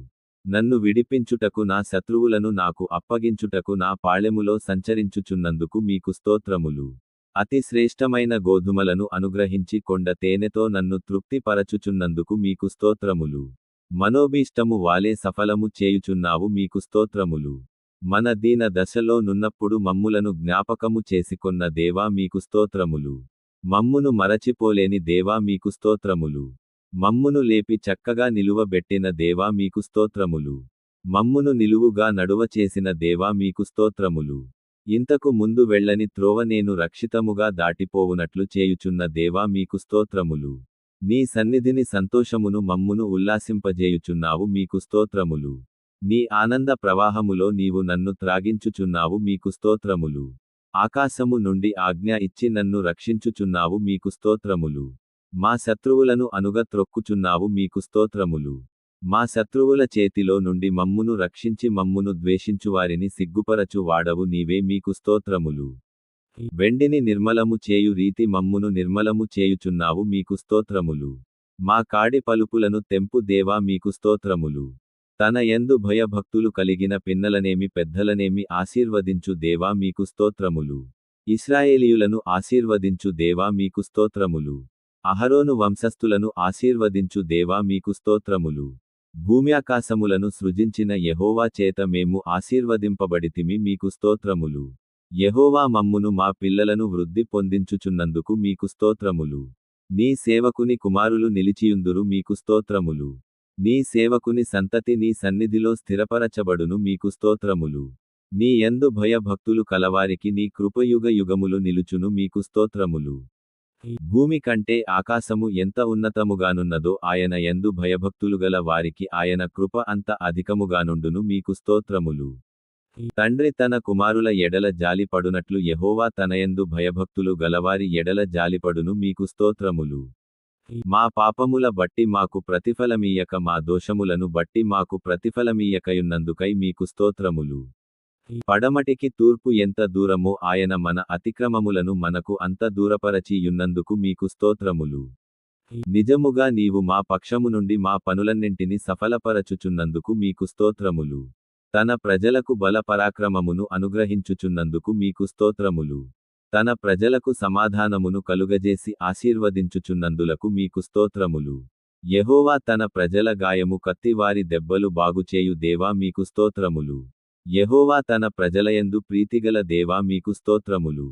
నన్ను విడిపించుటకు నా శత్రువులను నాకు అప్పగించుటకు నా పాళెములో సంచరించుచున్నందుకు, మీకు స్తోత్రములు. అతి శ్రేష్టమైన గోధుమలను అనుగ్రహించి కొండ తేనెతో నన్ను తృప్తిపరచుచున్నందుకు, మీకు స్తోత్రములు. మనోభీష్టము వాలే సఫలము చేయుచున్నావు, మీకు స్తోత్రములు. మన దీన దశలో నున్నప్పుడు మమ్ములను జ్ఞాపకము చేసికొన్న దేవా, మీకు స్తోత్రములు. మమ్మును మరచిపోలేని దేవా, మీకు స్తోత్రములు. మమ్మును లేపి చక్కగా నిలువబెట్టిన దేవా, మీకు స్తోత్రములు. మమ్మును నిలువుగా నడువ చేసిన దేవా, మీకు స్తోత్రములు. ఇంతకు ముందు వెళ్ళని త్రోవ నేను రక్షితముగా దాటిపోవునట్లు చేయుచున్న దేవా, మీకు స్తోత్రములు. నీ సన్నిధిని సంతోషమును మమ్మును ఉల్లాసింపజేయుచున్నావు, మీకు స్తోత్రములు. నీ ఆనంద ప్రవాహములో నీవు నన్ను త్రాగించుచున్నావు, మీకు స్తోత్రములు. ఆకాశము నుండి ఆజ్ఞ ఇచ్చి నన్ను రక్షించుచున్నావు, మీకు స్తోత్రములు. మా శత్రువులను అనుగ త్రొక్కుచున్నావు మీకు స్తోత్రములు. మా శత్రువుల చేతిలో నుండి మమ్మును రక్షించి మమ్మును ద్వేషించువారిని సిగ్గుపరచు వాడవు నీవే మీకు స్తోత్రములు. వెండిని నిర్మలము చేయు రీతి మమ్మును నిర్మలము చేయుచున్నావు మీకు స్తోత్రములు. మా కాడి పలుపులను తెంపు దేవా మీకు స్తోత్రములు. తన యందు భయభక్తులు కలిగిన పిన్నలనేమి పెద్దలనేమి ఆశీర్వదించు దేవా మీకు స్తోత్రములు. ఇశ్రాయేలీయులను ఆశీర్వదించు దేవా మీకు స్తోత్రములు. అహరోను వంశస్థులను ఆశీర్వదించు దేవా మీకు స్తోత్రములు. భూమ్యాకాశములను సృజించిన యెహోవా చేత మేము ఆశీర్వదింపబడితిమి మీకు స్తోత్రములు. యెహోవా మమ్మును మా పిల్లలను వృద్ధి పొందించుచున్నందుకు మీకు స్తోత్రములు. నీ సేవకుని కుమారులు నిలిచియుందురు మీకు స్తోత్రములు. నీ సేవకుని సంతతి నీ సన్నిధిలో స్థిరపరచబడును మీకు స్తోత్రములు. నీ యందు భయభక్తులు కలవారికి నీ కృపయుగ యుగములు నిలుచును మీకు స్తోత్రములు. భూమి కంటే ఆకాశము ఎంత ఉన్నతముగానున్నదో ఆయన యందు భయభక్తులు గల వారికి ఆయన కృప అంత అధికముగానుండును మీకు స్తోత్రములు. తండ్రి తన కుమారుల ఎడల జాలిపడునట్లు యెహోవా తనయందు భయభక్తులు గలవారి ఎడల జాలిపడును మీకు స్తోత్రములు. మా పాపముల బట్టి మాకు ప్రతిఫలమీయక మా దోషములను బట్టి మాకు ప్రతిఫలమీయకయున్నందుకై మీకు స్తోత్రములు. పడమటికి తూర్పు ఎంత దూరమో ఆయన మన అతిక్రమములను మనకు అంత దూరపరచి యున్నందుకు మీకు స్తోత్రములు. నిజముగా నీవు మా పక్షము నుండి మా పనులన్నింటిని సఫలపరచుచున్నందుకు మీకు స్తోత్రములు. తన ప్రజలకు బల పరాక్రమమును అనుగ్రహించుచున్నందుకు మీకు స్తోత్రములు. తన ప్రజలకు సమాధానమును కలుగజేసి ఆశీర్వదించుచున్నందులకు మీకు స్తోత్రములు. యెహోవా తన ప్రజల గాయము కత్తి వారి దెబ్బలు బాగుచేయు దేవా మీకు స్తోత్రములు. యెహోవా తన ప్రజలయందు ప్రీతిగల దేవా మీకు స్తోత్రములు.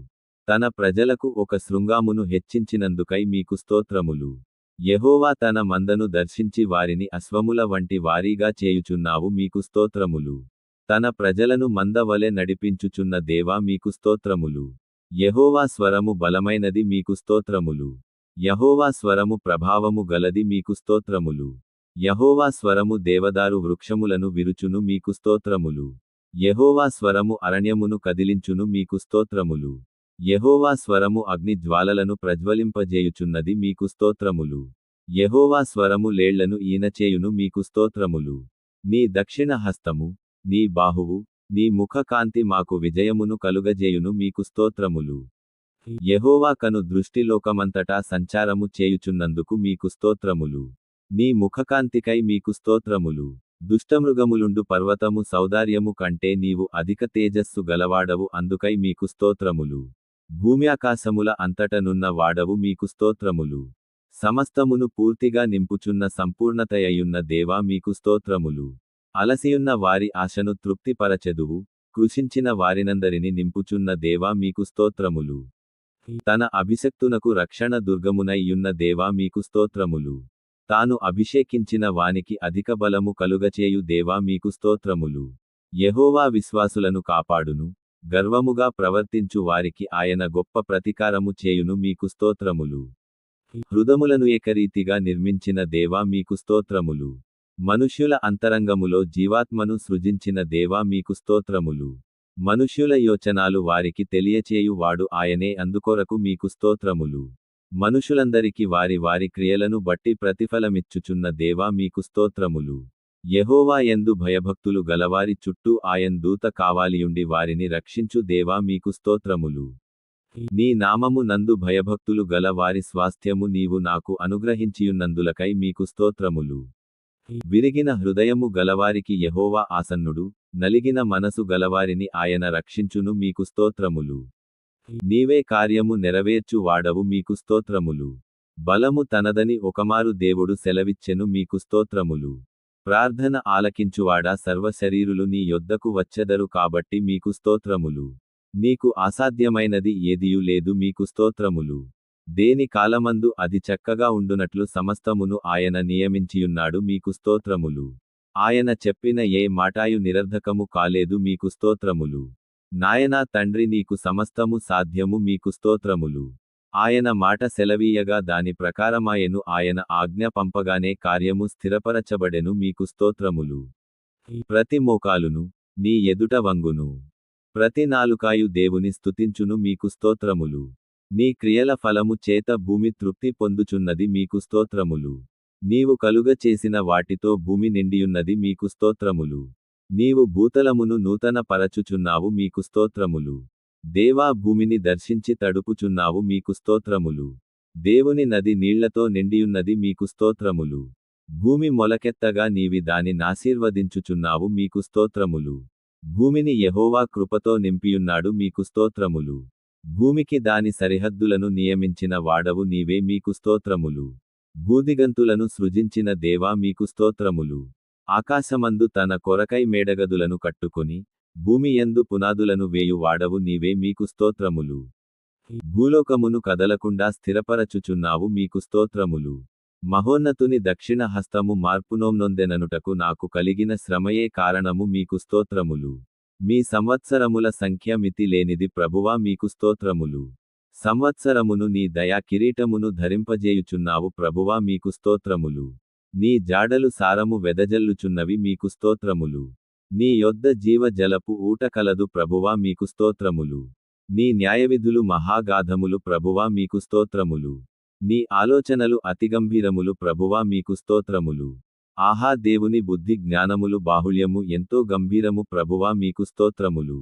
తన ప్రజలకు ఒక శృంగామును హెచ్చించినందుకై మీకు స్తోత్రములు. యెహోవా తన మందను దర్శించి వారిని అశ్వముల వంటి వారీగా చేయుచున్నావు మీకు స్తోత్రములు. తన ప్రజలను మంద వలె నడిపించుచున్న దేవా మీకు స్తోత్రములు. యెహోవా స్వరము బలమైనది మీకు స్తోత్రములు. యెహోవా స్వరము ప్రభావము గలది మీకు స్తోత్రములు. యెహోవా స్వరము దేవదారు వృక్షములను విరుచును మీకు స్తోత్రములు. యెహోవా స్వరము అరణ్యమును కదిలించును మీకు స్తోత్రములు. యెహోవా స్వరము అగ్ని జ్వాలలను ప్రజ్వలింపజేయుచున్నది మీకు స్తోత్రములు. యెహోవా స్వరము లేళ్లను ఈనచేయును మీకు స్తోత్రములు. నీ దక్షిణ హస్తము, నీ బాహువు, నీ ముఖ కాంతి మాకు విజయమును కలుగజేయును మీకు స్తోత్రములు. యెహోవా కను దృష్టి లోకమంతటా సంచారము చేయుచున్నందుకు మీకు స్తోత్రములు. నీ ముఖకాంతికై మీకు స్తోత్రములు. దుష్టమృగములుండు పర్వతము సౌదార్యము కంటే నీవు అధిక తేజస్సు గలవాడవు అందుకై మీకు స్తోత్రములు. భూమ్యాకాశముల అంతటనున్న వాడవు మీకు స్తోత్రములు. సమస్తమును పూర్తిగా నింపుచున్న సంపూర్ణతయయున్న దేవా మీకు స్తోత్రములు. అలసియున్న వారి ఆశను తృప్తిపరచెదువు, కృషించిన వారినందరిని నింపుచున్న దేవా మీకు స్తోత్రములు. తన అభిషక్తునకు రక్షణ దుర్గమునై యున్న దేవా మీకు స్తోత్రములు. తాను అభిషేకించిన వానికి అధిక బలము కలుగచేయు దేవా మీకు స్తోత్రములు. యెహోవా విశ్వాసులను కాపాడును, గర్వముగా ప్రవర్తించు వారికి ఆయన గొప్ప ప్రతీకారము చేయును మీకు స్తోత్రములు. హృదములను ఏకరీతిగా నిర్మించిన దేవా మీకు స్తోత్రములు. మనుష్యుల అంతరంగములో జీవాత్మను సృజించిన దేవా మీకు స్తోత్రములు. మనుష్యుల యోచనాలు వారికి తెలియచేయు వాడు ఆయనే అందుకొరకు మీకు స్తోత్రములు. మనుషులందరికి వారి వారి క్రియలను బట్టి ప్రతిఫలమిచ్చుచున్న దేవా మీకు స్తోత్రములు. యెహోవా యందు భయభక్తులు గలవారి చుట్టూ ఆయన్ దూత కావాలియుండి వారిని రక్షించు దేవా మీకు స్తోత్రములు. నీ నామము నందు భయభక్తులు గల వారి స్వాస్థ్యము నీవు నాకు అనుగ్రహించియున్నందులకై మీకు స్తోత్రములు. విరిగిన హృదయము గలవారికి యెహోవా ఆసన్నుడు, నలిగిన మనసు గలవారిని ఆయన రక్షించును మీకు స్తోత్రములు. నీవే కార్యము నెరవేర్చు వాడవు మీకు స్తోత్రములు. బలము తనదని ఒకమారు దేవుడు సెలవిచ్చెను మీకు స్తోత్రములు. ప్రార్థన ఆలకించువాడా సర్వశరీరులు నీ యొద్దకు వచ్చెదరు కాబట్టి మీకు స్తోత్రములు. నీకు అసాధ్యమైనది ఏదియూ లేదు మీకు స్తోత్రములు. దేని కాలమందు అది చక్కగా ఉండునట్లు సమస్తమును ఆయన నియమించియున్నాడు మీకు స్తోత్రములు. ఆయన చెప్పిన ఏ మాటాయు నిరర్ధకము కాలేదు మీకు స్తోత్రములు. నాయనా తండ్రి నీకు సమస్తము సాధ్యము మీకు స్తోత్రములు. ఆయన మాట సెలవీయగా దాని ప్రకారమాయెను ఆయన ఆజ్ఞ పంపగానే కార్యము స్థిరపరచబడెను మీకు స్తోత్రములు. ప్రతి మోకాలును నీ ఎదుట వంగును, ప్రతి నాలుకాయు దేవుని స్తుతించును మీకు స్తోత్రములు. నీ క్రియల ఫలము చేత భూమి తృప్తి పొందుచున్నది మీకు స్తోత్రములు. నీవు కలుగ చేసిన వాటితో భూమి నిండియున్నది మీకు స్తోత్రములు. నీవు భూతలమును నూతన పరచుచున్నావు మీకు స్తోత్రములు. దేవా భూమిని దర్శించి తడుపుచున్నావు మీకు స్తోత్రములు. దేవుని నది నీళ్లతో నిండియున్నది మీకు స్తోత్రములు. భూమి మొలకెత్తగా నీవి దాని నాశీర్వదించుచున్నావు మీకు స్తోత్రములు. భూమిని యెహోవా కృపతో నింపియున్నాడు మీకు స్తోత్రములు. భూమికి దాని సరిహద్దులను నియమించిన వాడవు నీవే మీకు స్తోత్రములు. భూదిగంతులను సృజించిన దేవా మీకు స్తోత్రములు. ఆకాశమందు తన కొరకై మేడగదులను కట్టుకొని, భూమి యందు పునాదులను వేయు వాడవు నీవే మీకు స్తోత్రములు. భూలోకమును కదలకుండా స్థిరపరచుచున్నావు మీకు స్తోత్రములు. మహోన్నతుని దక్షిణ హస్తము మార్పునొందెననుటకు నాకు కలిగిన శ్రమయే కారణము మీకు స్తోత్రములు. మీ సంవత్సరముల సంఖ్య మితి లేనిది ప్రభువా మీకు స్తోత్రములు. సంవత్సరమును నీ దయా కిరీటమును ధరింపజేయుచున్నావు ప్రభువా మీకు స్తోత్రములు. నీ జాడలు సారము వెదజల్లుచున్నవి మీకు స్తోత్రములు. నీ యొద్ద జీవ జలపు ఊట కలదు ప్రభువా మీకు స్తోత్రములు. నీ న్యాయవిధులు మహాగాధములు ప్రభువా మీకు స్తోత్రములు. నీ ఆలోచనలు అతిగంభీరములు ప్రభువా మీకు స్తోత్రములు. ఆహా దేవుని బుద్ధి జ్ఞానములు బాహుళ్యము ఎంతో గంభీరము ప్రభువా మీకు స్తోత్రములు.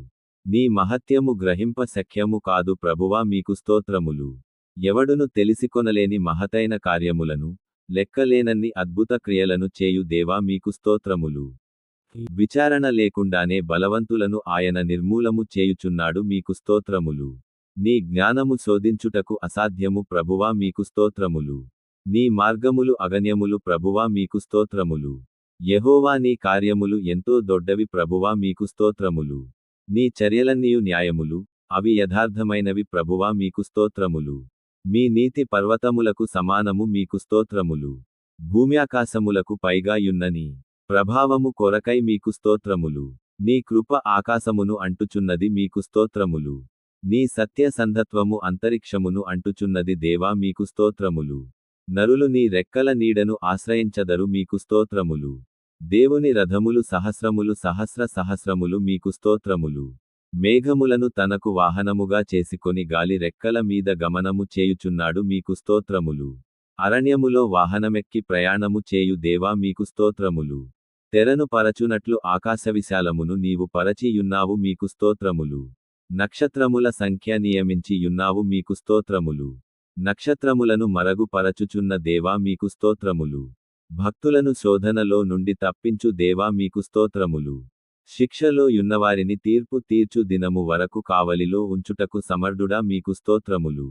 నీ మహత్యము గ్రహింప శక్యము కాదు ప్రభువా మీకు స్తోత్రములు. ఎవడును తెలిసికొనలేని మహతైన కార్యములను, లెక్కలేనన్ని అద్భుత క్రియలను చేయు దేవా మీకు స్తోత్రములు. విచారణ లేకుండానే బలవంతులను ఆయన నిర్మూలము చేయుచున్నాడు మీకు స్తోత్రములు. నీ జ్ఞానము శోధించుటకు అసాధ్యము ప్రభువా మీకు స్తోత్రములు. నీ మార్గములు అగణ్యములు ప్రభువా మీకు స్తోత్రములు. యెహోవా నీ కార్యములు ఎంతో దొడ్డవి ప్రభువా మీకు స్తోత్రములు. నీ చర్యలన్నీయు న్యాయములు, అవి యథార్థమైనవి ప్రభువా మీకు స్తోత్రములు. మీ నీతి పర్వతములకు సమానము మీకు స్తోత్రములు. భూమ్యాకాశములకు పైగా యున్నని ప్రభావము కొరకై మీకు స్తోత్రములు. నీ కృప ఆకాశమును అంటుచున్నది మీకు స్తోత్రములు. నీ సత్యసంధత్వము అంతరిక్షమును అంటుచున్నది దేవా మీకు స్తోత్రములు. నరులు నీ రెక్కల నీడను ఆశ్రయించదరు మీకు స్తోత్రములు. దేవుని రథములు సహస్రములు సహస్రములు మీకు స్తోత్రములు. మేఘములను తనకు వాహనముగా చేసుకొని గాలి రెక్కల మీద గమనము చేయుచున్నాడు మీకు స్తోత్రములు. అరణ్యములో వాహనమెక్కి ప్రయాణము చేయు దేవా మీకు స్తోత్రములు. తెరను పరచునట్లు ఆకాశవిశాలమును నీవు పరచియున్నావు మీకు స్తోత్రములు. నక్షత్రముల సంఖ్య నియమించి యున్నావు మీకు స్తోత్రములు. నక్షత్రములను మరగు పరచుచున్న దేవా మీకు స్తోత్రములు. భక్తులను శోధనలో నుండి తప్పించు దేవా మీకు స్తోత్రములు. శిక్షలో యున్నవారిని తీర్పు తీర్చు దినము వరకు కావలిలో ఉంచుటకు సమర్థుడా మీకు స్తోత్రములు.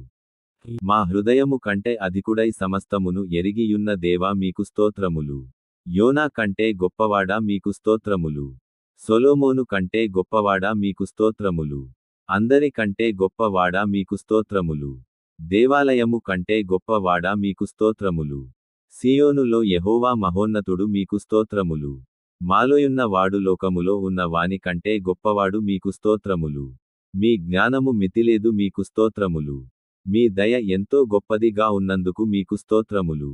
మా హృదయము కంటే అధికుడై సమస్తమును ఎరిగియున్న దేవా మీకు స్తోత్రములు. యోనా కంటే గొప్పవాడా మీకు స్తోత్రములు. సొలొమోను కంటే గొప్పవాడా మీకు స్తోత్రములు. అందరి కంటే గొప్పవాడా మీకు స్తోత్రములు. దేవాలయము కంటే గొప్పవాడా మీకు స్తోత్రములు. సియోనులో యెహోవా మహోన్నతుడు మీకు స్తోత్రములు. మాలోయున్న వాడు లోకములో ఉన్న వాని కంటే గొప్పవాడు మీకు స్తోత్రములు. మీ జ్ఞానము మితిలేదు మీకు స్తోత్రములు. మీ దయ ఎంతో గొప్పదిగా ఉన్నందుకు మీకు స్తోత్రములు.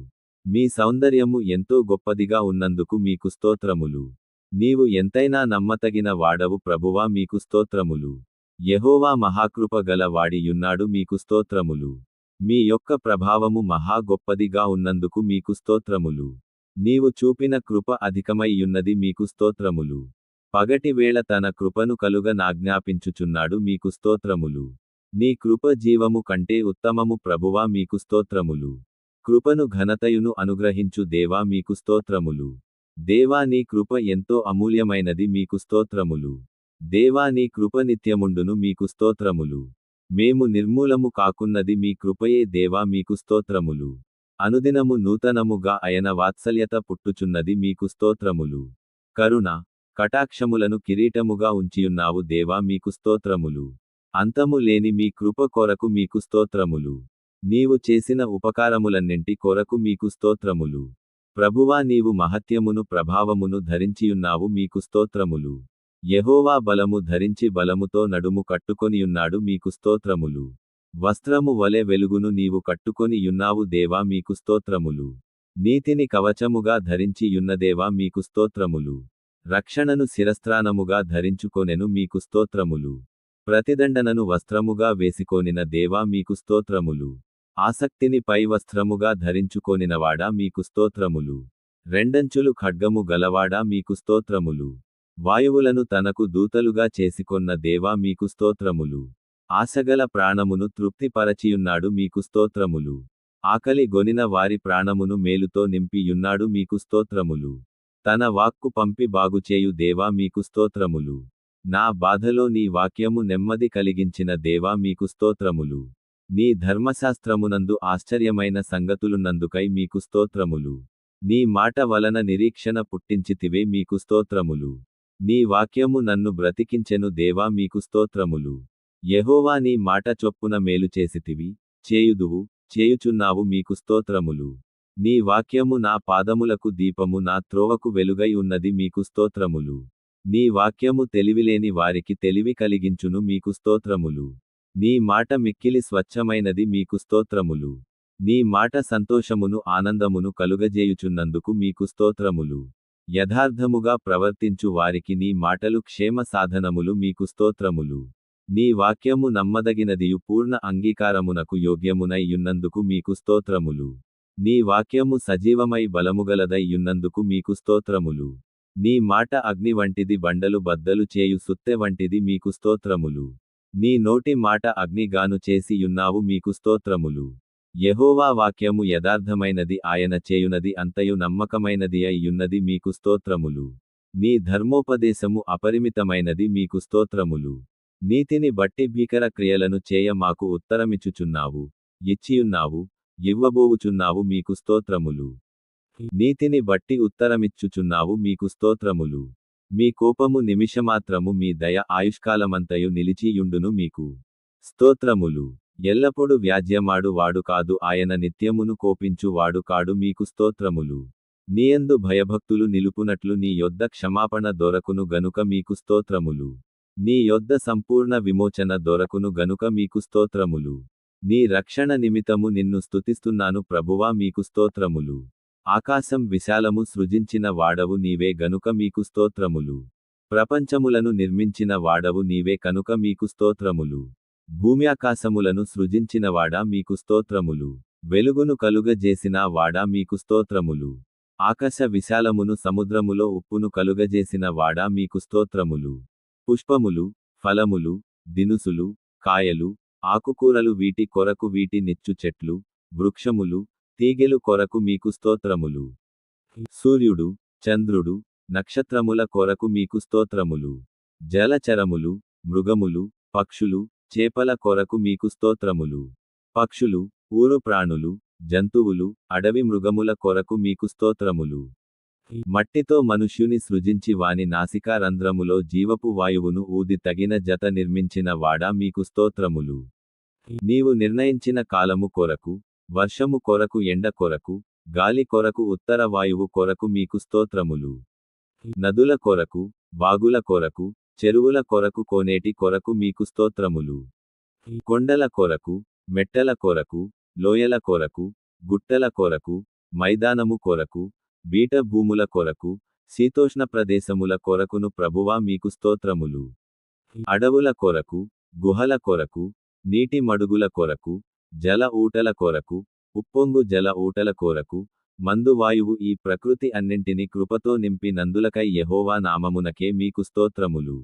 మీ సౌందర్యము ఎంతో గొప్పదిగా ఉన్నందుకు మీకు స్తోత్రములు. నీవు ఎంతైనా నమ్మతగిన వాడవు ప్రభువా మీకు స్తోత్రములు. యెహోవా మహాకృప గల వాడియున్నాడు మీకు స్తోత్రములు. మీ యొక్క ప్రభావము మహా గొప్పదిగా ఉన్నందుకు మీకు స్తోత్రములు. నీవు చూపిన కృప అధికమైయున్నది మీకు స్తోత్రములు. పగటి వేళ తన కృపను కలుగ నాజ్ఞాపించుచున్నాడు మీకు స్తోత్రములు. నీ కృప జీవము కంటే ఉత్తమము ప్రభువా మీకు స్తోత్రములు. కృపను ఘనతయును అనుగ్రహించు దేవా మీకు స్తోత్రములు. దేవా నీ కృప ఎంతో అమూల్యమైనది మీకు స్తోత్రములు. దేవా నీ కృప నిత్యముండును మీకు స్తోత్రములు. మేము నిర్మూలము కాకున్నది మీ కృపయే దేవా మీకు స్తోత్రములు. అనుదినము నూతనముగా అయన వాత్సల్యత పుట్టుచున్నది మీకు స్తోత్రములు. కరుణ కటాక్షములను కిరీటముగా ఉంచియున్నావు దేవా మీకు స్తోత్రములు. అంతము లేని మీ కృప కొరకు మీకు స్తోత్రములు. నీవు చేసిన ఉపకారములన్నింటి కొరకు మీకు స్తోత్రములు. ప్రభువా నీవు మహత్యమును ప్రభావమును ధరించియున్నావు మీకు స్తోత్రములు. యెహోవా బలము ధరించి బలముతో నడుము కట్టుకొనియున్నాడు మీకు స్తోత్రములు. వస్త్రము వలె వెలుగును నీవు కట్టుకొని యున్నావు దేవా మీకు స్తోత్రములు. నీతిని కవచముగా ధరించి యున్నదేవా మీకు స్తోత్రములు. రక్షణను శిరస్త్రానముగా ధరించుకొనెను మీకు స్తోత్రములు. ప్రతిదండనను వస్త్రముగా వేసికోనిన దేవా మీకు స్తోత్రములు. ఆసక్తిని పై వస్త్రముగా ధరించుకోనినవాడా మీకు స్తోత్రములు. రెండంచులు ఖడ్గము గలవాడా మీకు స్తోత్రములు. వాయువులను తనకు దూతలుగా చేసికొన్న దేవా మీకు స్తోత్రములు. ఆశగల ప్రాణమును తృప్తిపరచియున్నాడు మీకు స్తోత్రములు. ఆకలి గొనిన వారి ప్రాణమును మేలుతో నింపియున్నాడు మీకు స్తోత్రములు. తన వాక్కు పంపి బాగుచేయు దేవా మీకు స్తోత్రములు. నా బాధలో నీ వాక్యము నెమ్మది కలిగించిన దేవా మీకు స్తోత్రములు. నీ ధర్మశాస్త్రమునందు ఆశ్చర్యమైన సంగతులున్నందుకై మీకు స్తోత్రములు. నీ మాట వలన నిరీక్షణ పుట్టించితివే మీకు స్తోత్రములు. నీ వాక్యము నన్ను బ్రతికించెను దేవా మీకు స్తోత్రములు. యెహోవా నీ మాట చొప్పున మేలు చేసితివి, చేయుదువు, చేయుచున్నావు మీకు స్తోత్రములు. నీ వాక్యము నా పాదములకు దీపము నా త్రోవకు వెలుగై ఉన్నది మీకు స్తోత్రములు. నీ వాక్యము తెలివిలేని వారికి తెలివి కలిగించును మీకు స్తోత్రములు. నీ మాట మిక్కిలి స్వచ్ఛమైనది మీకు స్తోత్రములు. నీ మాట సంతోషమును ఆనందమును కలుగజేయుచున్నందుకు మీకు స్తోత్రములు. యథార్థముగా ప్రవర్తించు వారికి నీ మాటలు క్షేమ సాధనములు మీకు స్తోత్రములు. నీ వాక్యము నమ్మదగినదియు పూర్ణ అంగీకారమునకు యోగ్యమునై యున్నందుకు మీకు స్తోత్రములు. నీ వాక్యము సజీవమై బలముగలదై యున్నందుకు మీకు స్తోత్రములు. నీ మాట అగ్ని వంటిది బండలు బద్దలు చేయు సుత్తె వంటిది మీకు స్తోత్రములు. నీ నోటి మాట అగ్నిగాను చేసి యున్నావు మీకు స్తోత్రములు. యెహోవా వాక్యము యథార్థమైనది ఆయన చేయునది అంతయు నమ్మకమైనది అయి యున్నది మీకు స్తోత్రములు. నీ ధర్మోపదేశము అపరిమితమైనది మీకు స్తోత్రములు. నీతిని బట్టి భీకర క్రియలను చేయ మాకు ఉత్తరమిచ్చుచున్నావు, ఇచ్చియున్నావు, ఇవ్వబోవుచున్నావు మీకు స్తోత్రములు. నీతిని బట్టి ఉత్తరమిచ్చుచున్నావు మీకు స్తోత్రములు. మీ కోపము నిమిషమాత్రము మీ దయ ఆయుష్కాలమంతయు నిలిచియుండును మీకు స్తోత్రములు. ఎల్లప్పుడు వ్యాజ్యమాడు వాడు కాదు ఆయన నిత్యమును కోపించు వాడు కాడు మీకు స్తోత్రములు. నీయందు భయభక్తులు నిలుపునట్లు నీ యొద్ద క్షమాపణ దొరకును గనుక మీకు స్తోత్రములు. నీ యొద్ద సంపూర్ణ విమోచన దొరకును గనుక మీకు స్తోత్రములు. నీ రక్షణ నిమిత్తము నిన్ను స్తుతిస్తున్నాను ప్రభువా మీకు స్తోత్రములు. ఆకాశం విశాలము సృజించిన వాడవు నీవే గనుక మీకు స్తోత్రములు. ప్రపంచములను నిర్మించిన వాడవు నీవే కనుక మీకు స్తోత్రములు. భూమ్యాకాశములను సృజించినవాడా మీకు స్తోత్రములు. వెలుగును కలుగజేసిన వాడా మీకు స్తోత్రములు. ఆకాశ విశాలమును సముద్రములో ఉప్పును కలుగజేసిన వాడా మీకు స్తోత్రములు. పుష్పములు, ఫలములు, దినుసులు, కాయలు, ఆకుకూరలు వీటి కొరకు వీటి నిచ్చు చెట్లు, వృక్షములు, తీగెలు కొరకు మీకు స్తోత్రములు. సూర్యుడు, చంద్రుడు, నక్షత్రముల కొరకు మీకు స్తోత్రములు. జలచరములు, మృగములు, పక్షులు, చేపల కొరకు మీకు స్తోత్రములు. పక్షులు, ఊరు ప్రాణులు, జంతువులు, అడవి మృగముల కొరకు మీకు స్తోత్రములు. మట్టితో మనుష్యుని సృజించి వాని నాసికా రంధ్రములో జీవపు వాయువును ఊది తగిన జత నిర్మించిన వాడా మీకు స్తోత్రములు. నీవు నిర్ణయించిన కాలము కొరకు, వర్షము కొరకు ఎండ కొరకు, గాలి కొరకు ఉత్తర వాయువు కొరకు మీకు స్తోత్రములు. నదుల కొరకు, వాగుల కొరకు, చెరువుల కొరకు కోనేటి కొరకు మీకు స్తోత్రములు. కొండల కొరకు, మెట్టల కొరకు, లోయల కొరకు, గుట్టల కొరకు, మైదానము కొరకు, బీట భూముల కొరకు, శీతోష్ణ ప్రదేశముల కొరకును ప్రభువా మీకు స్తోత్రములు. అడవుల కొరకు, గుహల కొరకు, నీటి మడుగుల కొరకు, జల ఊటల కొరకు, ఉప్పొంగు జల ఊటల కొరకు, మందు వాయువు ఈ ప్రకృతి అన్నింటిని కృపతో నింపి నందులకై యెహోవా నామమునకే మీకు స్తోత్రములు.